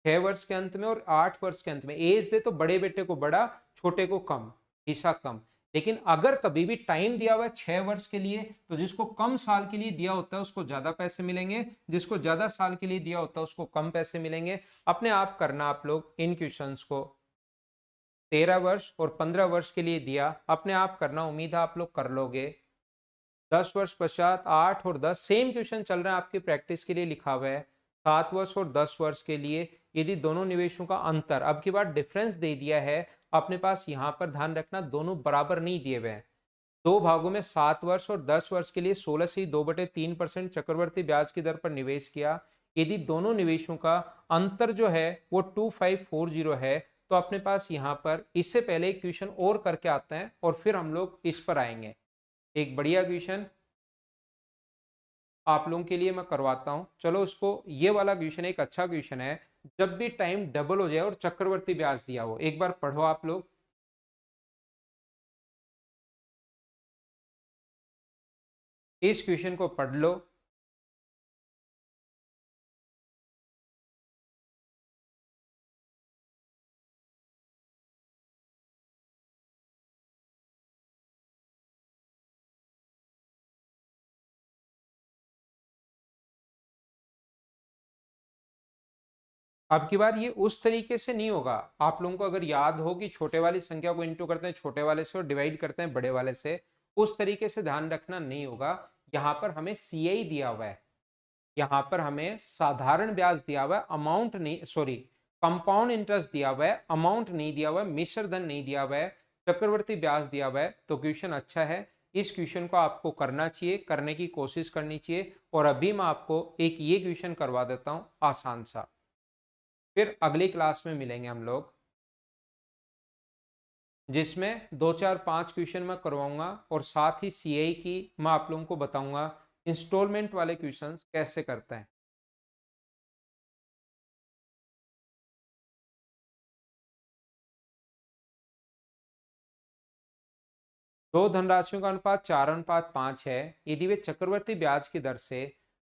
S1: 6 वर्ष के अंत में और 8 वर्ष के अंत में। एज दे तो बड़े बेटे को बड़ा, छोटे को कम, हिस्सा कम। लेकिन अगर कभी भी टाइम दिया हुआ है 6 वर्ष के लिए, तो जिसको कम साल के लिए दिया होता है उसको ज्यादा पैसे मिलेंगे, जिसको ज्यादा साल के लिए दिया होता है उसको कम पैसे मिलेंगे। अपने आप करना आप लोग इन क्वेश्चंस को। 13 वर्ष और 15 वर्ष के लिए दिया, अपने आप करना, उम्मीद है आप लोग कर लोगे। 10 वर्ष पश्चात 8 और 10 सेम क्वेश्चन चल रहा है आपकी प्रैक्टिस के लिए लिखा हुआ है। 7 वर्ष और 10 वर्ष के लिए यदि दोनों निवेशों का अंतर, अब की बार डिफरेंस दे दिया है अपने पास, यहां पर ध्यान रखना दोनों बराबर नहीं दिए हुए हैं। दो भागों में 7 वर्ष और 10 वर्ष के लिए 16 से 2/3% चक्रवर्ती ब्याज की दर पर निवेश किया। यदि दोनों निवेशों का अंतर जो है वो 2540 है, तो अपने पास यहाँ पर इससे पहले एक क्वेश्चन और करके आते हैं और फिर हम लोग इस पर आएंगे। एक बढ़िया क्वेश्चन आप लोगों के लिए मैं करवाता हूं, चलो उसको। ये वाला क्वेश्चन एक अच्छा क्वेश्चन है। जब भी टाइम डबल हो जाए और चक्रवर्ती ब्याज दिया हो, एक बार पढ़ो आप लोग, इस क्वेश्चन को पढ़ लो। अब की बार ये उस तरीके से नहीं होगा। आप लोगों को अगर याद हो कि छोटे वाली संख्या को इंटू करते हैं छोटे वाले से और डिवाइड करते हैं बड़े वाले से, उस तरीके से ध्यान रखना नहीं होगा। यहाँ पर हमें सीआई दिया हुआ है, यहाँ पर हमें साधारण ब्याज दिया हुआ है, अमाउंट नहीं, सॉरी, कंपाउंड इंटरेस्ट दिया हुआ है, अमाउंट नहीं दिया हुआ है, मिश्र धन नहीं दिया हुआ है, चक्रवर्ती ब्याज दिया हुआ है। तो क्वेश्चन अच्छा है, इस क्वेश्चन को आपको करना चाहिए, करने की कोशिश करनी चाहिए। और अभी मैं आपको एक ये क्वेश्चन करवा देता हूं आसान सा, फिर अगली क्लास में मिलेंगे हम लोग, जिसमें 2 4 5 क्वेश्चन मैं करवाऊंगा और साथ ही सीआई की मैं आप लोगों को बताऊंगा इंस्टॉलमेंट वाले क्वेश्चंस कैसे करते हैं। दो धनराशियों का अनुपात 4:5 है। यदि वे चक्रवर्ती ब्याज की दर से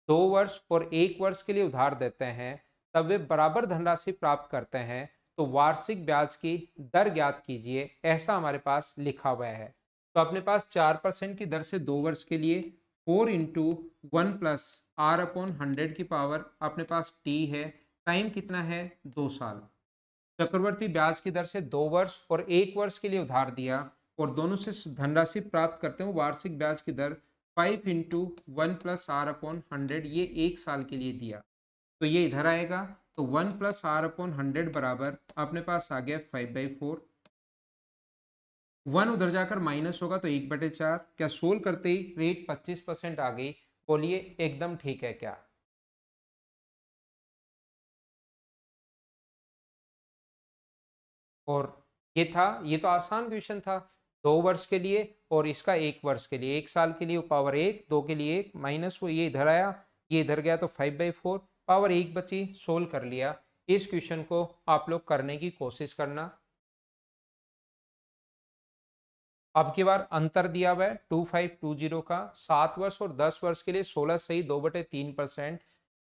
S1: 2 वर्ष और 1 वर्ष के लिए उधार देते हैं, तब वे बराबर धनराशि प्राप्त करते हैं, तो वार्षिक ब्याज की दर ज्ञात कीजिए, ऐसा हमारे पास लिखा हुआ है। तो अपने पास 4% की दर से 2 वर्ष के लिए 4 × 1 + R/100 की पावर अपने पास टी है, टाइम कितना है 2 साल। चक्रवर्ती ब्याज की दर से 2 वर्ष और 1 वर्ष के लिए उधार दिया और दोनों से धनराशि प्राप्त करते हैं, वार्षिक ब्याज की दर 5 इंटू 1 प्लस आर अपॉन 100, ये 1 साल के लिए दिया। तो ये इधर आएगा, तो 1 प्लस आर अपॉन 100 बराबर अपने पास आ गया 5/4। 1 उधर जाकर माइनस होगा तो 1/4। क्या सोल्व करते ही रेट 25% आ गई? बोलिए एकदम ठीक है क्या? और ये तो आसान क्वेश्चन था। 2 वर्ष के लिए और इसका 1 वर्ष के लिए, 1 साल के लिए पावर 1, 2 के लिए 1, माइनस वो ये इधर आया, ये इधर गया तो 5/4, पावर 1 बची, सोल्व कर लिया। इस क्वेश्चन को आप लोग करने की कोशिश करना। अब की बार अंतर दिया हुआ है 2520 का, 7 वर्ष और 10 वर्ष के लिए 16 सही 2/3%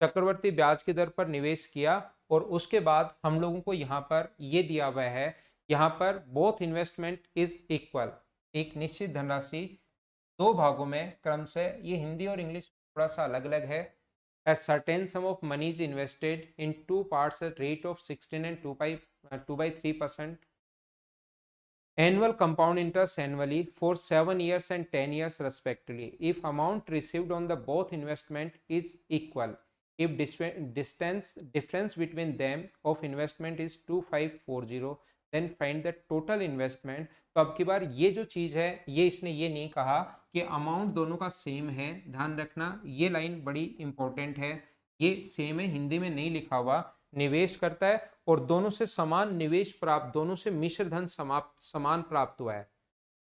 S1: चक्रवर्ती ब्याज की दर पर निवेश किया। और उसके बाद हम लोगों को यहाँ पर ये दिया हुआ है, यहाँ पर बोथ इन्वेस्टमेंट इज इक्वल, एक निश्चित धनराशि 2 भागों में क्रमशः, ये हिंदी और इंग्लिश थोड़ा सा अलग अलग है। A certain sum of money is invested in 2 parts at rate of 16 and 2/3% annual compound interest annually for 7 years and 10 years respectively, if amount received on the both investment is equal, if distance difference between them of investment is 2540, then find the total investment। तो अब की बार ये जो चीज है, ये इसने ये नहीं कहा कि अमाउंट दोनों का सेम है, ध्यान रखना ये लाइन बड़ी इंपॉर्टेंट है, ये सेम है, हिंदी में नहीं लिखा हुआ। निवेश करता है और दोनों से समान निवेश प्राप्त, दोनों से मिश्र धन समान प्राप्त हुआ है,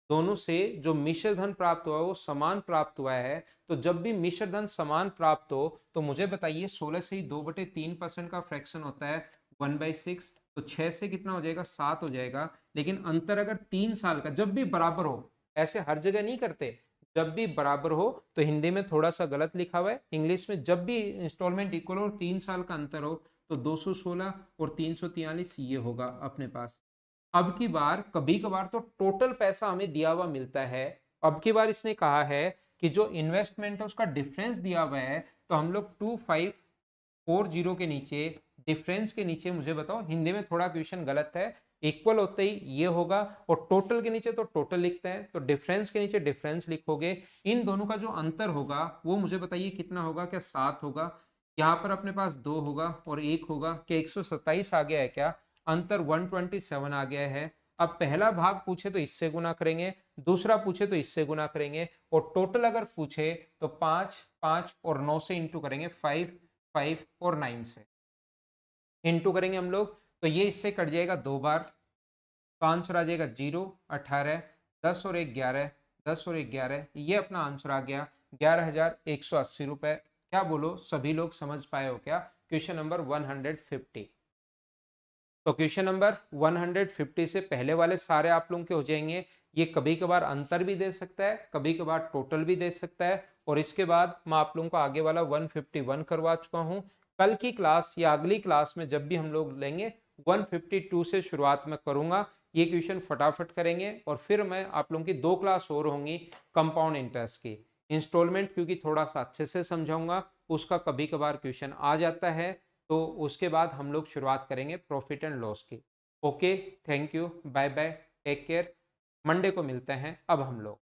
S1: दोनों से जो मिश्र धन प्राप्त हुआ है वो समान प्राप्त हुआ है। तो जब भी मिश्र धन समान प्राप्त हो तो मुझे बताइए 16 से ही 2/3% का फ्रैक्शन होता है 1/6, तो 6 से कितना हो जाएगा 7 हो जाएगा। लेकिन अंतर अगर 3 साल का, जब भी बराबर हो, ऐसे हर जगह नहीं करते, जब भी बराबर हो, तो हिंदी में थोड़ा सा गलत लिखा हुआ है, इंग्लिश में जब भी इंस्टॉलमेंट इक्वल हो और 3 साल का अंतर हो तो 216 और 343 ये होगा अपने पास। अब की बार कभी कभार तो टोटल पैसा हमें दिया हुआ मिलता है, अब की बार इसने कहा है कि जो इन्वेस्टमेंट है उसका डिफरेंस दिया हुआ है, तो हम लोग 2540 के नीचे, डिफरेंस के नीचे मुझे बताओ, हिंदी में थोड़ा क्वेश्चन गलत है, इक्वल होते ही ये होगा और टोटल के नीचे तो टोटल लिखते हैं, तो डिफरेंस के नीचे डिफरेंस लिखोगे। इन दोनों का जो अंतर होगा वो मुझे बताइए कितना होगा, क्या 7 होगा? यहाँ पर अपने पास 2 होगा और 1 होगा, क्या 127 आ गया है क्या? अंतर 127 आ गया है। अब पहला भाग पूछे तो इससे गुना करेंगे, दूसरा पूछे तो इससे गुना करेंगे, और टोटल अगर पूछे तो 5 5 और 9 से इंटू करेंगे, 5 5 और 9 से इंटू करेंगे हम लोग, तो ये इससे कट जाएगा 2 बार, 5 और आ जाएगा 0, 18, 10 और 1 11, 10 और 1 11, ये अपना आंसर आ गया 11,180 रुपए। क्या बोलो, सभी लोग समझ पाए हो क्या? Question number 150। तो क्वेश्चन नंबर 150 से पहले वाले सारे आप लोगों के हो जाएंगे। ये कभी कभार अंतर भी दे सकता है, कभी कभार टोटल भी दे सकता है। और इसके बाद मैं आप लोगों को आगे वाला 151 करवा चुका हूँ। कल की क्लास या अगली क्लास में जब भी हम लोग लेंगे 152 से शुरुआत में करूंगा, ये क्वेश्चन फटाफट करेंगे। और फिर मैं आप लोगों की 2 क्लास और होंगी कंपाउंड इंटरेस्ट की, इंस्टॉलमेंट क्योंकि थोड़ा सा अच्छे से समझाऊंगा, उसका कभी कभार क्वेश्चन आ जाता है, तो उसके बाद हम लोग शुरुआत करेंगे प्रॉफिट एंड लॉस की। Okay, thank you, bye bye, take care, Monday को मिलते हैं अब हम लोग।